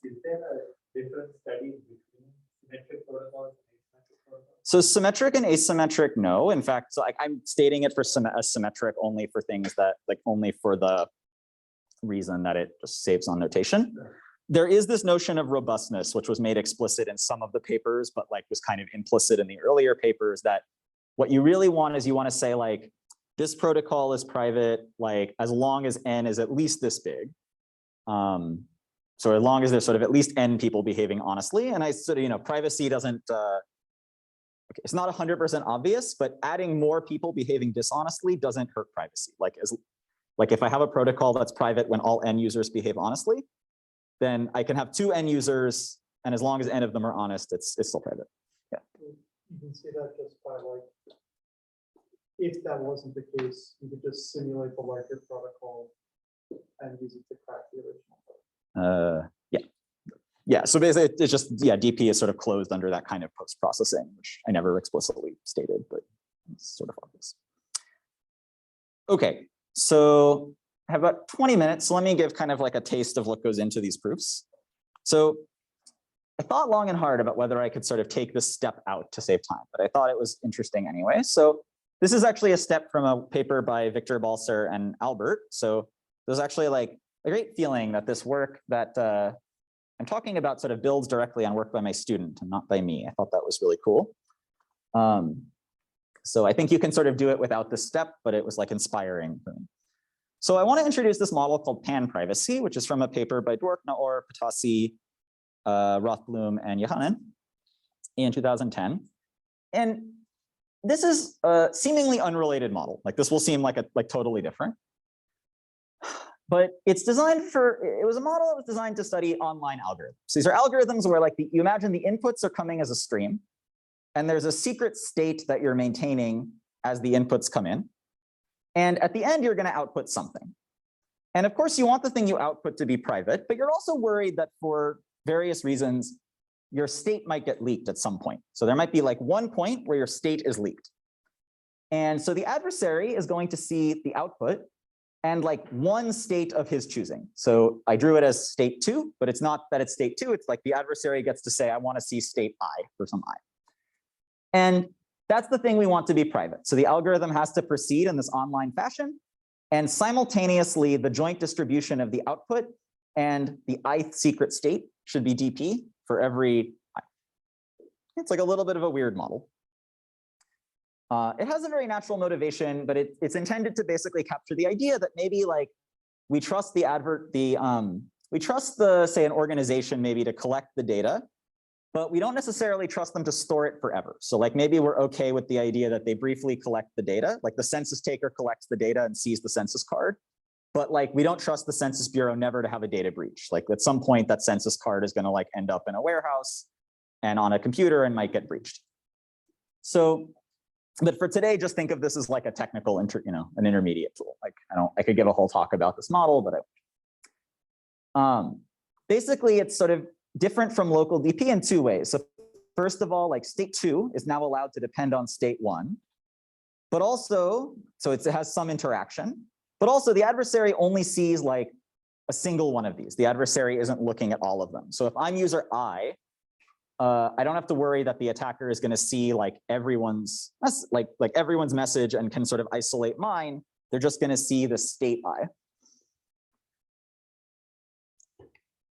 different study between symmetric protocols and asymmetric protocols? So symmetric and asymmetric, no. In fact, so I'm stating it for symmetric only for things that only for the reason that it just saves on notation. There is this notion of robustness, which was made explicit in some of the papers, but was kind of implicit in the earlier papers, that what you really want is you want to say this protocol is private, as long as n is at least this big. So as long as there's sort of at least n people behaving honestly, and I sort of, privacy doesn't, it's not 100% obvious, but adding more people behaving dishonestly doesn't hurt privacy. If I have a protocol that's private when all n users behave honestly, then I can have 2 n users, and as long as n of them are honest, it's still private. Yeah. You can see that just by if that wasn't the case, you could just simulate the larger protocol and use it to crack the original. Yeah. So basically, it's just DP is sort of closed under that kind of post-processing, which I never explicitly stated, but it's sort of obvious. Okay, so I have about 20 minutes, so let me give kind of a taste of what goes into these proofs. So I thought long and hard about whether I could sort of take this step out to save time, but I thought it was interesting anyway. So this is actually a step from a paper by Victor Balzer and Albert. So there's actually a great feeling that this work that I'm talking about sort of builds directly on work by my student and not by me. I thought that was really cool. So I think you can sort of do it without this step, but it was inspiring for me. So I want to introduce this model called pan-privacy, which is from a paper by Dwork, Naor, Patasi, Rothblum, and Yohanan in 2010. And this is a seemingly unrelated model. This will seem totally different. But it's designed it was a model that was designed to study online algorithms. So these are algorithms where you imagine the inputs are coming as a stream, and there's a secret state that you're maintaining as the inputs come in. And at the end, you're going to output something. And of course, you want the thing you output to be private, but you're also worried that for various reasons, your state might get leaked at some point. So there might be one point where your state is leaked. And so the adversary is going to see the output and one state of his choosing. So I drew it as state 2, but it's not that it's state 2. It's the adversary gets to say, I want to see state I for some I. And that's the thing we want to be private. So the algorithm has to proceed in this online fashion, and simultaneously the joint distribution of the output And the ith secret state should be dp for every I. It's like a little bit of a weird model. It has a very natural motivation, but it's intended to basically capture the idea that maybe like we trust the we trust say an organization maybe to collect the data, but we don't necessarily trust them to store it forever. So like maybe we're okay with the idea that they briefly collect the data, like the census taker collects the data and sees the census card, but like we don't trust the Census Bureau never to have a data breach. Like at some point that census card is gonna like end up in a warehouse and on a computer and might get breached. So, but for today, just think of this as like a technical, an intermediate tool. Like I could give a whole talk about this model, but basically it's sort of different from local DP in two ways. So first of all, like state 2 is now allowed to depend on state 1, but also, so it has some interaction, but also the adversary only sees like a single one of these. The adversary isn't looking at all of them. So if I'm user I don't have to worry that the attacker is going to see like everyone's message and can sort of isolate mine. They're just going to see the state I.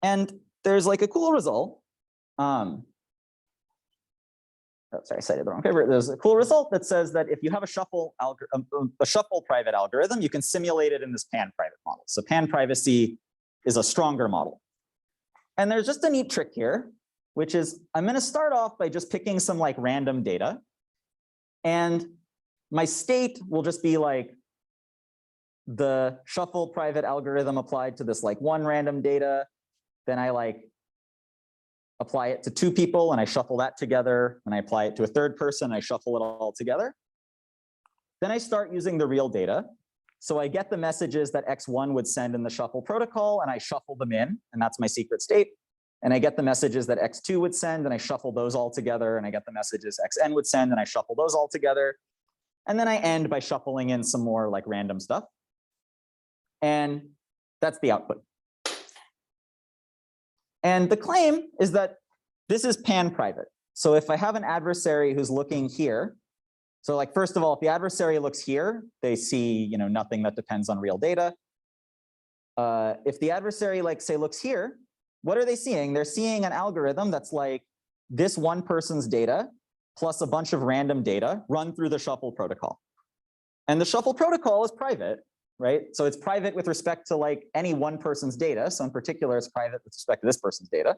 And there's like a cool result. Oh, sorry, I cited the wrong paper. There's a cool result that says that if you have a shuffle private algorithm, you can simulate it in this pan-private model. So pan-privacy is a stronger model. And there's just a neat trick here, which is I'm going to start off by just picking some like random data. And my state will just be like the shuffle private algorithm applied to this like one random data. Then I like apply it to 2 people and I shuffle that together. And I apply it to a 3rd person, I shuffle it all together. Then I start using the real data. So I get the messages that X1 would send in the shuffle protocol and I shuffle them in, and that's my secret state. And I get the messages that X2 would send and I shuffle those all together, and I get the messages XN would send and I shuffle those all together. And then I end by shuffling in some more like random stuff. And that's the output. And the claim is that this is pan-private. So if I have an adversary who's looking here, so like first of all, if the adversary looks here, they see nothing that depends on real data. If the adversary like say looks here, what are they seeing? They're seeing an algorithm that's like this one person's data plus a bunch of random data run through the shuffle protocol. And the shuffle protocol is private, right? So it's private with respect to like any one person's data. So in particular, it's private with respect to this person's data.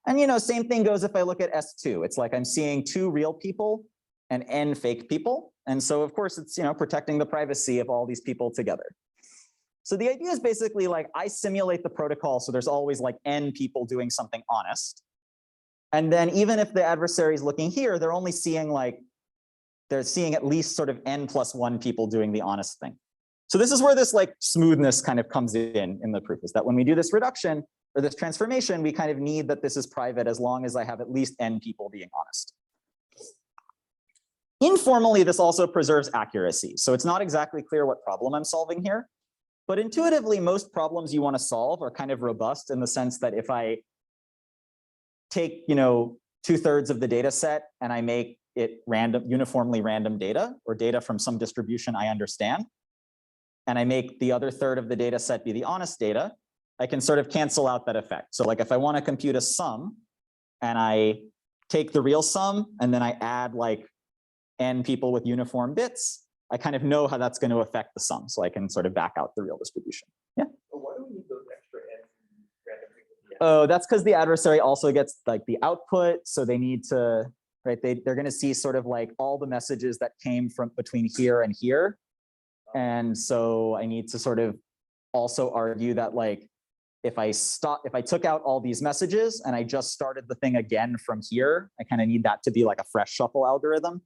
And same thing goes if I look at S2. It's like I'm seeing 2 real people and N fake people. And so of course it's protecting the privacy of all these people together. So the idea is basically like I simulate the protocol so there's always like N people doing something honest. And then even if the adversary is looking here, they're only seeing they're seeing at least sort of N+1 people doing the honest thing. So this is where this like smoothness kind of comes in the proof, is that when we do this reduction or this transformation, we kind of need that this is private as long as I have at least N people being honest. Informally, this also preserves accuracy. So it's not exactly clear what problem I'm solving here. But intuitively, most problems you want to solve are kind of robust in the sense that if I take 2/3 of the data set and I make it uniformly random data or data from some distribution I understand, and I make the other 1/3 of the data set be the honest data, I can sort of cancel out that effect. So like if I want to compute a sum and I take the real sum and then I add like N people with uniform bits, I kind of know how that's going to affect the sum. So I can sort of back out the real distribution. Yeah. But why do we need those extra N random people? Oh, that's because the adversary also gets like the output. So they need to, right? They're going to see sort of like all the messages that came from between here and here. And so I need to sort of also argue that like, if I took out all these messages and I just started the thing again from here, I kind of need that to be like a fresh shuffle algorithm.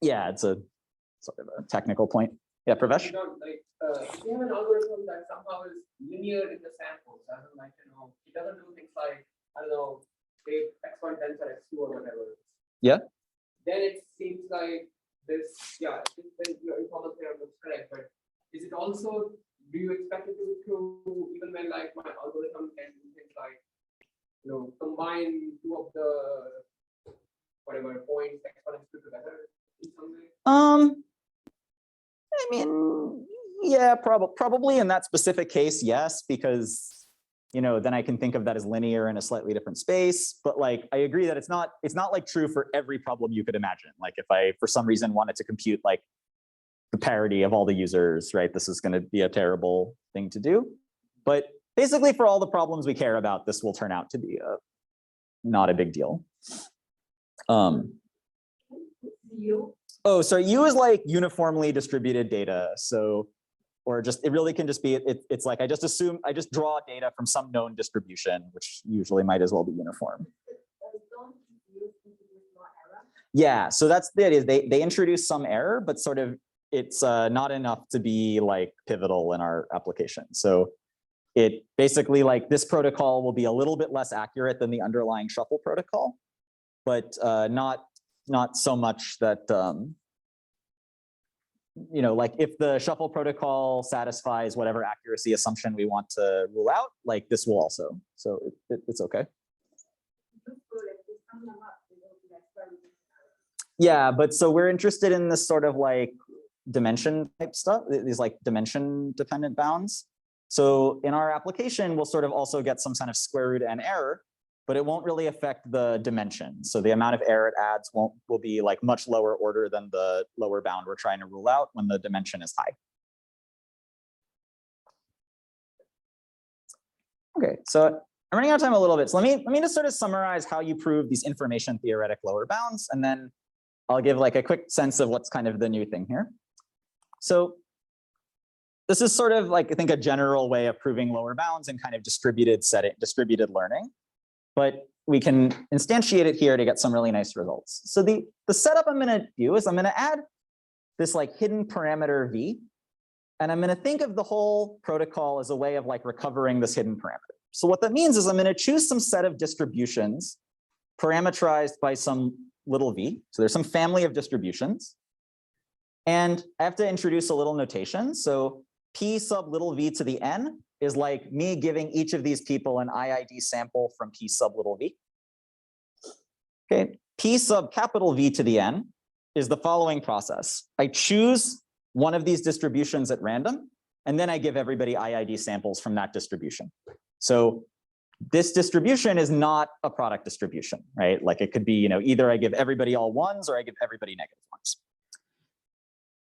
Yeah, it's a sort of a technical point. Yeah, Pravesh? If you have an algorithm that somehow is linear in the samples, it doesn't do things like, take X1 tensor X2 or whatever. Yeah. Then it seems like this, then your informal theorem looks correct, but is it also, do you expect it to be true even when like my algorithm can do things like, combine 2 of the whatever points X1 X2 together in some way? I mean, Yeah, probably in that specific case, yes, because then I can think of that as linear in a slightly different space. But like, I agree that it's not like true for every problem you could imagine. Like if I, for some reason, wanted to compute like the parity of all the users, right? This is going to be a terrible thing to do. But basically, for all the problems we care about, this will turn out to be not a big deal. Oh, so U is like uniformly distributed data. So, or just, it really can just be, it's like, I just draw data from some known distribution, which usually might as well be uniform. Yeah, so that's the idea. They introduce some error, but sort of it's not enough to be like pivotal in our application. So it basically, like, this protocol will be a little bit less accurate than the underlying shuffle protocol, but not so much that like if the shuffle protocol satisfies whatever accuracy assumption we want to rule out, like this will also. So it's okay. Yeah, but so we're interested in this sort of like dimension type stuff, these like dimension dependent bounds. So in our application, we'll sort of also get some kind of square root n error, but it won't really affect the dimension. So the amount of error it adds will be like much lower order than the lower bound we're trying to rule out when the dimension is high. Okay, so I'm running out of time a little bit. So let me just sort of summarize how you prove these information theoretic lower bounds, and then I'll give like a quick sense of what's kind of the new thing here. So this is sort of like, I think, a general way of proving lower bounds in kind of distributed learning. But we can instantiate it here to get some really nice results. So the setup I'm going to do is I'm going to add this like hidden parameter v, and I'm going to think of the whole protocol as a way of like recovering this hidden parameter. So what that means is I'm going to choose some set of distributions parameterized by some little v. So there's some family of distributions, and I have to introduce a little notation. So p sub little v to the n is like me giving each of these people an IID sample from p sub little v. Okay, p sub capital V to the n is the following process. I choose one of these distributions at random, and then I give everybody IID samples from that distribution. So this distribution is not a product distribution, right? Like it could be, either I give everybody all ones or I give everybody negative ones.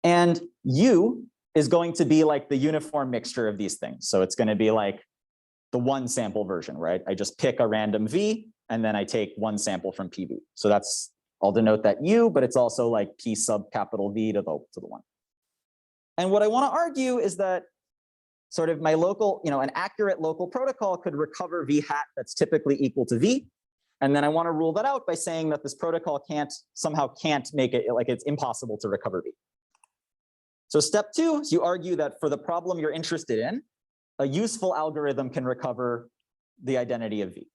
And U is going to be like the uniform mixture of these things. So it's going to be like the one sample version, right? I just pick a random V and then I take one sample from PV. So that's, I'll denote that U, but it's also like P sub capital V to the one. And what I want to argue is that sort of my local, an accurate local protocol could recover V hat that's typically equal to V. And then I want to rule that out by saying that this protocol somehow can't make it, like it's impossible to recover V. So step 2 is you argue that for the problem you're interested in, a useful algorithm can recover the identity of V.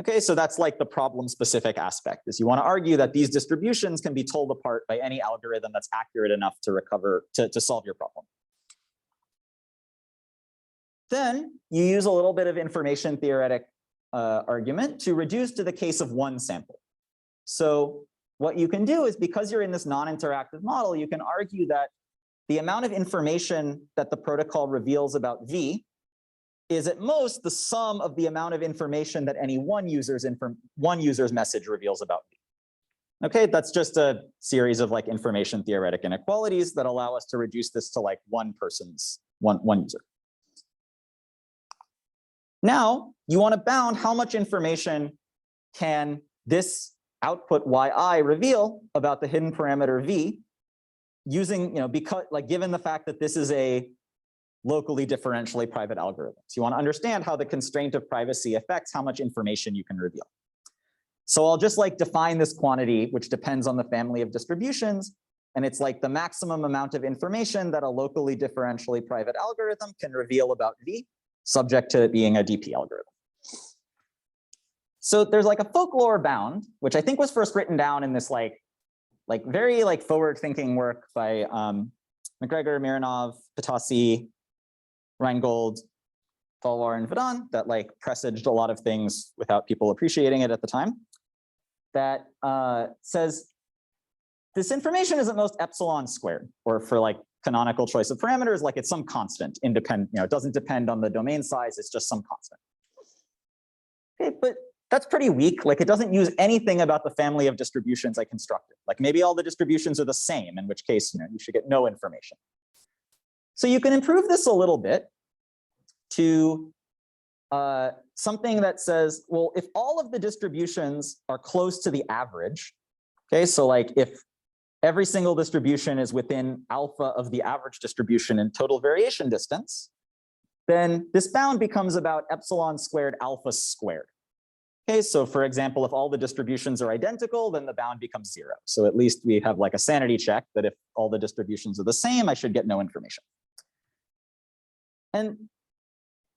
Okay, so that's like the problem specific aspect, is you want to argue that these distributions can be told apart by any algorithm that's accurate enough to recover, to solve your problem. Then you use a little bit of information theoretic argument to reduce to the case of one sample. So what you can do is, because you're in this non-interactive model, you can argue that the amount of information that the protocol reveals about V is at most the sum of the amount of information that any one user's message reveals about V. Okay, that's just a series of like information theoretic inequalities that allow us to reduce this to like one user. Now, you want to bound how much information can this output yi reveal about the hidden parameter V using, because like given the fact that this is a locally differentially private algorithm. So you want to understand how the constraint of privacy affects how much information you can reveal. So I'll just like define this quantity, which depends on the family of distributions. And it's like the maximum amount of information that a locally differentially private algorithm can reveal about V, subject to it being a DP algorithm. So there's like a folklore bound, which I think was first written down in this like very like forward-thinking work by McGregor, Mironov, Patasi, Reingold, Talwar, and Vadan that like presaged a lot of things without people appreciating it at the time. That says this information is at most epsilon squared, or for like canonical choice of parameters, like it's some constant, independent, it doesn't depend on the domain size, it's just some constant. Okay, but that's pretty weak. Like it doesn't use anything about the family of distributions I constructed. Like maybe all the distributions are the same, in which case, you should get no information. So you can improve this a little bit to something that says, well, if all of the distributions are close to the average, okay, so like if every single distribution is within alpha of the average distribution in total variation distance, then this bound becomes about epsilon squared alpha squared. Okay, so for example, if all the distributions are identical, then the bound becomes 0. So at least we have like a sanity check that if all the distributions are the same, I should get no information. And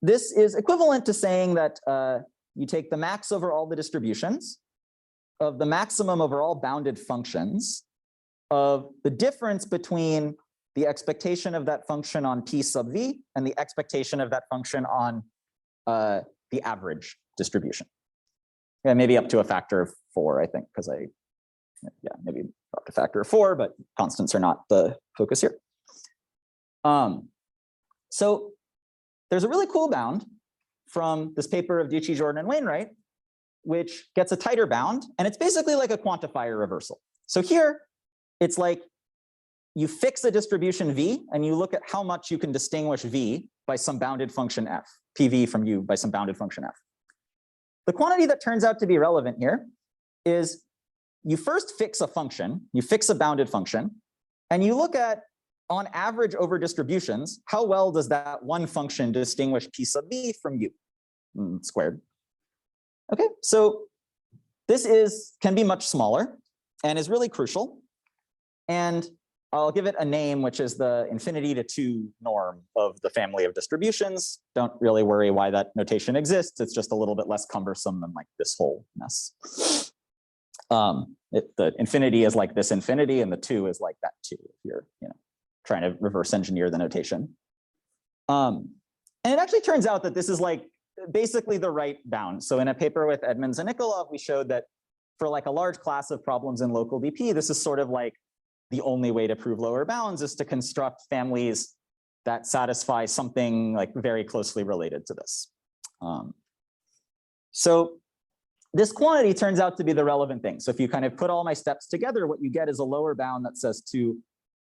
this is equivalent to saying that you take the max over all the distributions of the maximum over all bounded functions of the difference between the expectation of that function on P sub V and the expectation of that function on the average distribution. Yeah, maybe up to a factor of 4, I think, because maybe up to a factor of 4, but constants are not the focus here. So there's a really cool bound from this paper of Ducci, Jordan, and Wainwright, which gets a tighter bound, and it's basically like a quantifier reversal. So here, it's like you fix a distribution V, and you look at how much you can distinguish V by some bounded function f, PV from U by some bounded function f. The quantity that turns out to be relevant here is you first fix a function, you fix a bounded function, and you look at, on average over distributions, how well does that one function distinguish P sub V from U squared? Okay, so this can be much smaller and is really crucial. And I'll give it a name, which is the infinity to 2 norm of the family of distributions. Don't really worry why that notation exists. It's just a little bit less cumbersome than like this whole mess. The infinity is like this infinity, and the 2 is like that 2 if you're trying to reverse engineer the notation. And it actually turns out that this is like basically the right bound. So in a paper with Edmonds and Nikolov, we showed that for like a large class of problems in local DP, this is sort of like the only way to prove lower bounds is to construct families that satisfy something like very closely related to this. So this quantity turns out to be the relevant thing. So if you kind of put all my steps together, what you get is a lower bound that says to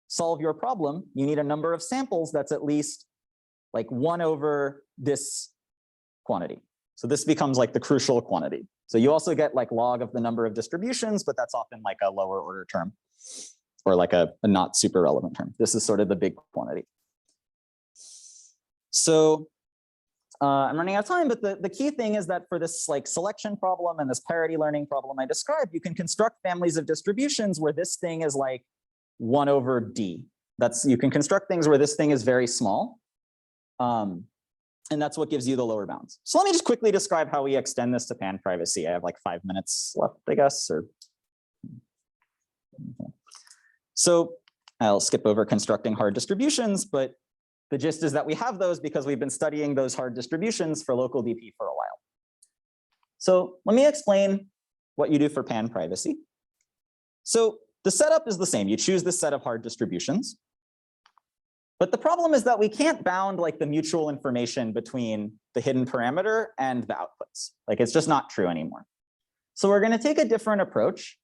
solve your problem, you need a number of samples that's at least like 1 over this quantity. So this becomes like the crucial quantity. So you also get like log of the number of distributions, but that's often like a lower order term, or like a not super relevant term. This is sort of the big quantity. So I'm running out of time, but the key thing is that for this like selection problem and this parity learning problem I described, you can construct families of distributions where this thing is like 1 over D. You can construct things where this thing is very small. And that's what gives you the lower bounds. So let me just quickly describe how we extend this to pan privacy. I have like 5 minutes left, I guess, or. So I'll skip over constructing hard distributions, but the gist is that we have those because we've been studying those hard distributions for local DP for a while. So let me explain what you do for pan privacy. So the setup is the same. You choose this set of hard distributions. But the problem is that we can't bound like the mutual information between the hidden parameter and the outputs. Like it's just not true anymore. So we're going to take a different approach.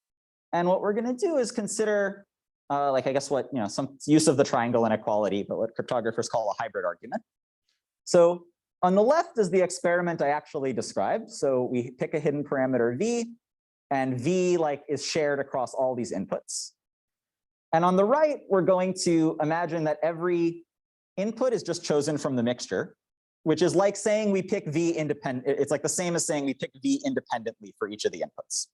And what we're going to do is consider like I guess what, some use of the triangle inequality, but what cryptographers call a hybrid argument. So on the left is the experiment I actually described. So we pick a hidden parameter V, and V like is shared across all these inputs. And on the right, we're going to imagine that every input is just chosen from the mixture, which is like saying we pick V independent. It's like the same as saying we pick V independently for each of the inputs.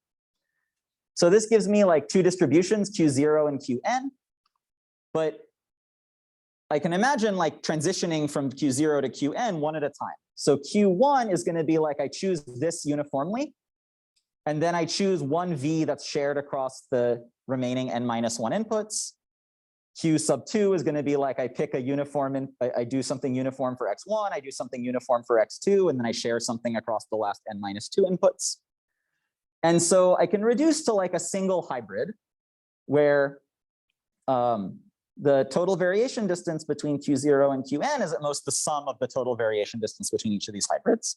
So this gives me like 2 distributions, Q0 and Qn. But I can imagine like transitioning from Q0 to Qn one at a time. So Q1 is going to be like I choose this uniformly, and then I choose one V that's shared across the remaining n-1 inputs. Q sub 2 is going to be like I pick a uniform, and I do something uniform for x1, I do something uniform for x2, and then I share something across the last n-2 inputs. And so I can reduce to like a single hybrid where the total variation distance between Q0 and Qn is at most the sum of the total variation distance between each of these hybrids.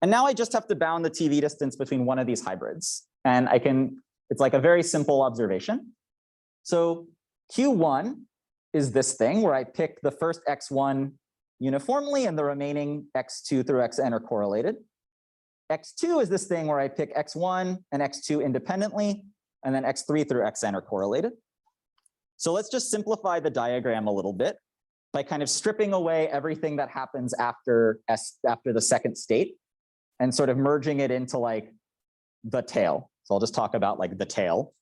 And now I just have to bound the TV distance between one of these hybrids. And I can, it's like a very simple observation. So Q1 is this thing where I pick the first x1 uniformly and the remaining x2 through xn are correlated. X2 is this thing where I pick x1 and x2 independently, and then x3 through xn are correlated. So let's just simplify the diagram a little bit by kind of stripping away everything that happens after the second state and sort of merging it into like the tail. So I'll just talk about like the tail.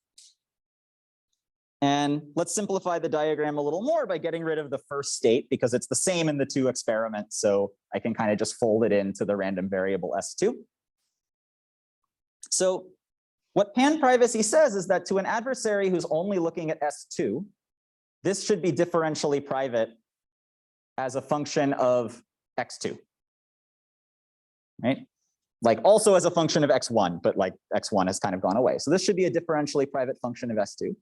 And let's simplify the diagram a little more by getting rid of the first state because it's the same in the two experiments. So I can kind of just fold it into the random variable S2. So what pan-privacy says is that to an adversary who's only looking at S2, this should be differentially private as a function of X2, right? Like also as a function of X1, but like X1 has kind of gone away. So this should be a differentially private function of S2.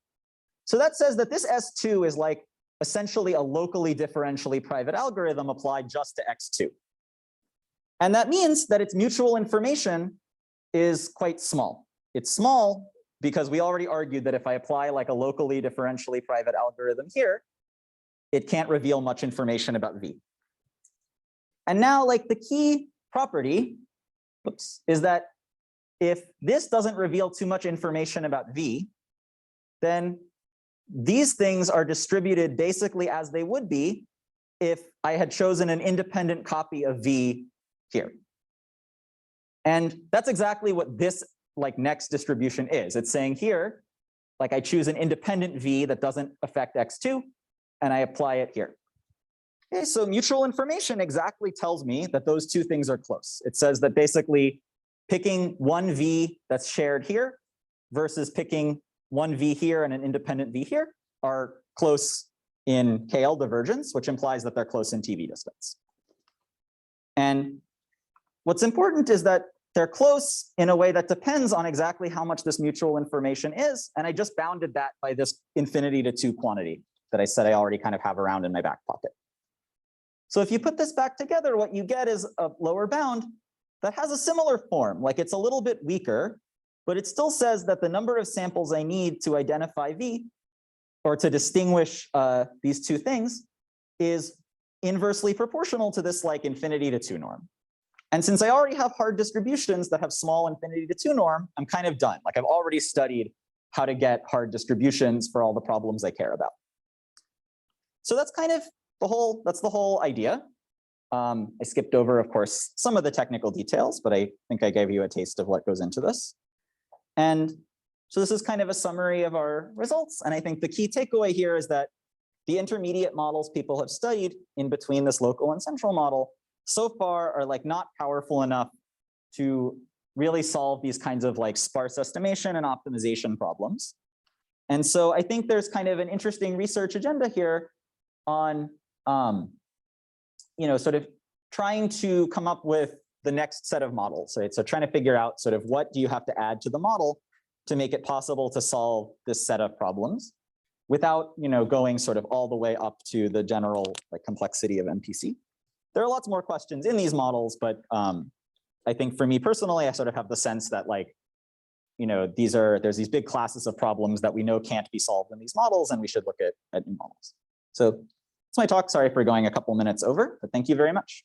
So that says that this S2 is like essentially a locally differentially private algorithm applied just to X2. And that means that its mutual information is quite small. It's small because we already argued that if I apply like a locally differentially private algorithm here, it can't reveal much information about V. And now like the key property, is that if this doesn't reveal too much information about V, then these things are distributed basically as they would be if I had chosen an independent copy of V here. And that's exactly what this like next distribution is. It's saying here, like I choose an independent V that doesn't affect X2, and I apply it here. Okay, so mutual information exactly tells me that those two things are close. It says that basically picking one V that's shared here versus picking one V here and an independent V here are close in KL divergence, which implies that they're close in TV distance. And what's important is that they're close in a way that depends on exactly how much this mutual information is. And I just bounded that by this infinity to 2 quantity that I said I already kind of have around in my back pocket. So if you put this back together, what you get is a lower bound that has a similar form. Like it's a little bit weaker, but it still says that the number of samples I need to identify V or to distinguish these two things is inversely proportional to this like infinity to 2 norm. And since I already have hard distributions that have small infinity to 2 norm, I'm kind of done. Like I've already studied how to get hard distributions for all the problems I care about. So that's kind of that's the whole idea. I skipped over, of course, some of the technical details, but I think I gave you a taste of what goes into this. And so this is kind of a summary of our results. And I think the key takeaway here is that the intermediate models people have studied in between this local and central model so far are like not powerful enough to really solve these kinds of like sparse estimation and optimization problems. And so I think there's kind of an interesting research agenda here on sort of trying to come up with the next set of models, right? So trying to figure out sort of what do you have to add to the model to make it possible to solve this set of problems without going sort of all the way up to the general like complexity of MPC. There are lots more questions in these models, but I think for me personally, I sort of have the sense that like, there's these big classes of problems that we know can't be solved in these models, and we should look at new models. So that's my talk. Sorry for going a couple minutes over, but thank you very much.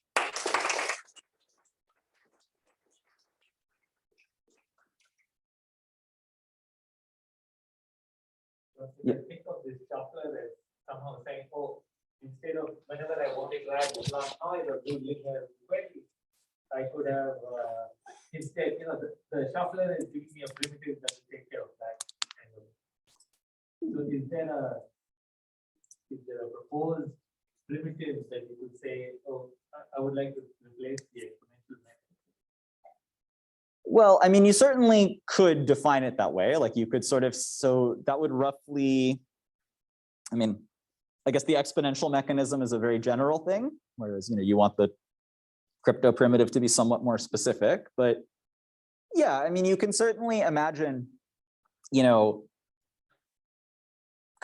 You can think of this shuffler as somehow saying, oh, instead of whenever I want to drag last noise or do linear query, I could have instead, the shuffler is giving me a primitive that will take care of that. So is there a proposed primitive that you could say, oh, I would like to replace the exponential method? Well, I mean, you certainly could define it that way. Like you could sort of, so that would roughly, I mean, I guess the exponential mechanism is a very general thing, whereas, you want the crypto primitive to be somewhat more specific. But yeah, I mean, you can certainly imagine,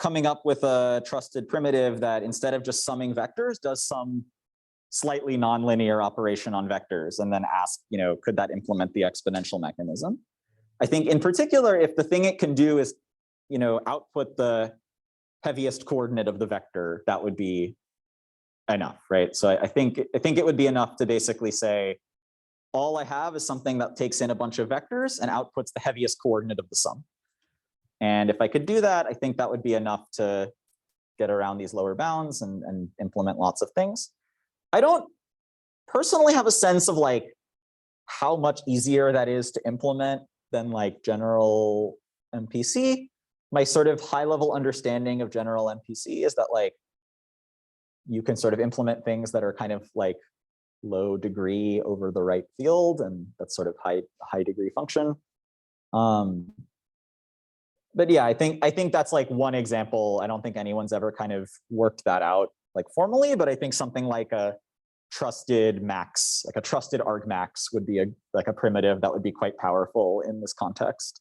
coming up with a trusted primitive that instead of just summing vectors, does some slightly nonlinear operation on vectors, and then ask, could that implement the exponential mechanism? I think in particular, if the thing it can do is, output the heaviest coordinate of the vector, that would be enough, right? So I think it would be enough to basically say, all I have is something that takes in a bunch of vectors and outputs the heaviest coordinate of the sum. And if I could do that, I think that would be enough to get around these lower bounds and implement lots of things. I don't personally have a sense of like how much easier that is to implement than like general MPC. My sort of high level understanding of general MPC is that like you can sort of implement things that are kind of like low degree over the right field, and that's sort of high degree function. But yeah, I think that's like one example. I don't think anyone's ever kind of worked that out like formally, but I think something like a trusted max, like a trusted argmax would be like a primitive that would be quite powerful in this context.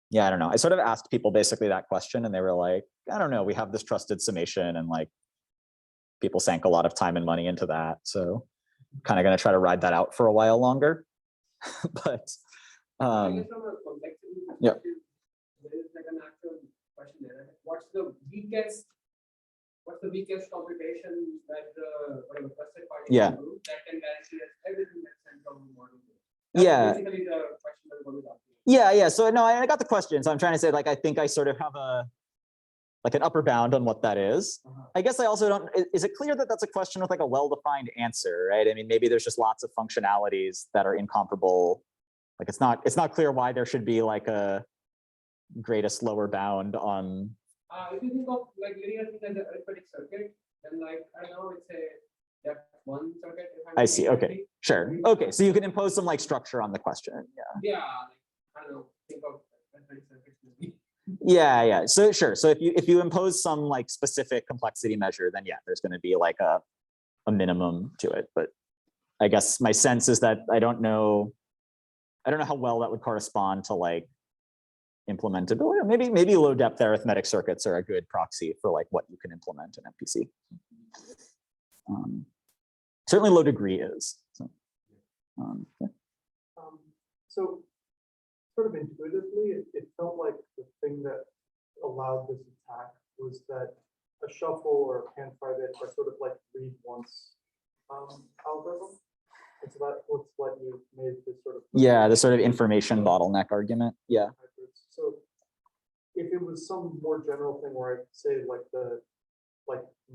Yeah, I don't know. I sort of asked people basically that question and they were like, I don't know, we have this trusted summation and like people sank a lot of time and money into that. So kind of going to try to ride that out for a while longer. But I guess from a complexity yeah. perspective, there is like an actual question there. What's the weakest computation that whatever trusted party Yeah. can do that can guarantee us everything that's sent from the model? Yeah. Basically the question that was asking. Yeah. So no, I got the question. So I'm trying to say like I think I sort of have like an upper bound on what that is. I guess I also don't, is it clear that that's a question with like a well-defined answer, right? I mean, maybe there's just lots of functionalities that are incomparable. Like it's not clear why there should be like a greatest lower bound on. If you think of like linear thing as an arithmetic circuit, then like I don't know, it's a depth one circuit. I see. Okay, sure. Okay, so you can impose some like structure on the question. Yeah. Yeah, like, I don't know. Think of arithmetic circuits. Maybe. Yeah. So sure. So if you impose some like specific complexity measure, then yeah, there's going to be like a minimum to it. But I guess my sense is that I don't know how well that would correspond to like implementability. Maybe low depth arithmetic circuits are a good proxy for like what you can implement in MPC. Certainly low degree is. So, yeah. So sort of intuitively, it felt like the thing that allowed this attack was that a shuffle or a pan private are sort of like read once algorithm. And so that's what you made this sort of. Yeah, the sort of information bottleneck argument. Yeah. So if it was some more general thing where I say like the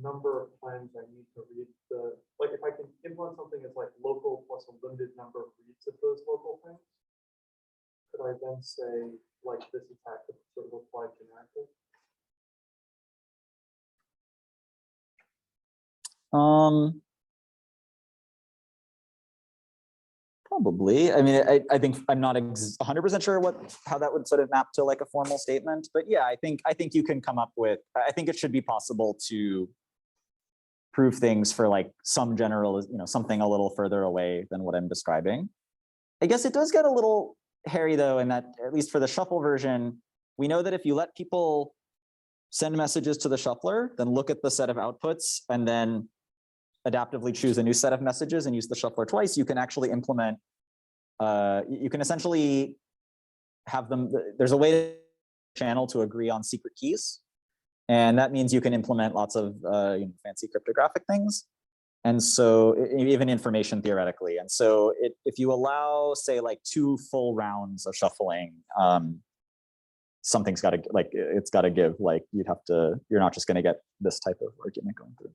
number of times I need to read the, like if I can implement something as like local plus a limited number of reads of those local things, could I then say like this attack could sort of apply generically? Probably. I mean, I think I'm not 100% sure how that would sort of map to like a formal statement, but yeah, I think you can come up with. I think it should be possible to prove things for like some general, something a little further away than what I'm describing. I guess it does get a little hairy though, in that at least for the shuffle version, we know that if you let people send messages to the shuffler, then look at the set of outputs and then adaptively choose a new set of messages and use the shuffler twice, you can actually implement, you can essentially have them, there's a way to channel to agree on secret keys. And that means you can implement lots of fancy cryptographic things. And so even information theoretically. And so if you allow, say, like 2 full rounds of shuffling, something's got to, like, it's got to give, like, you're not just going to get this type of argument going through.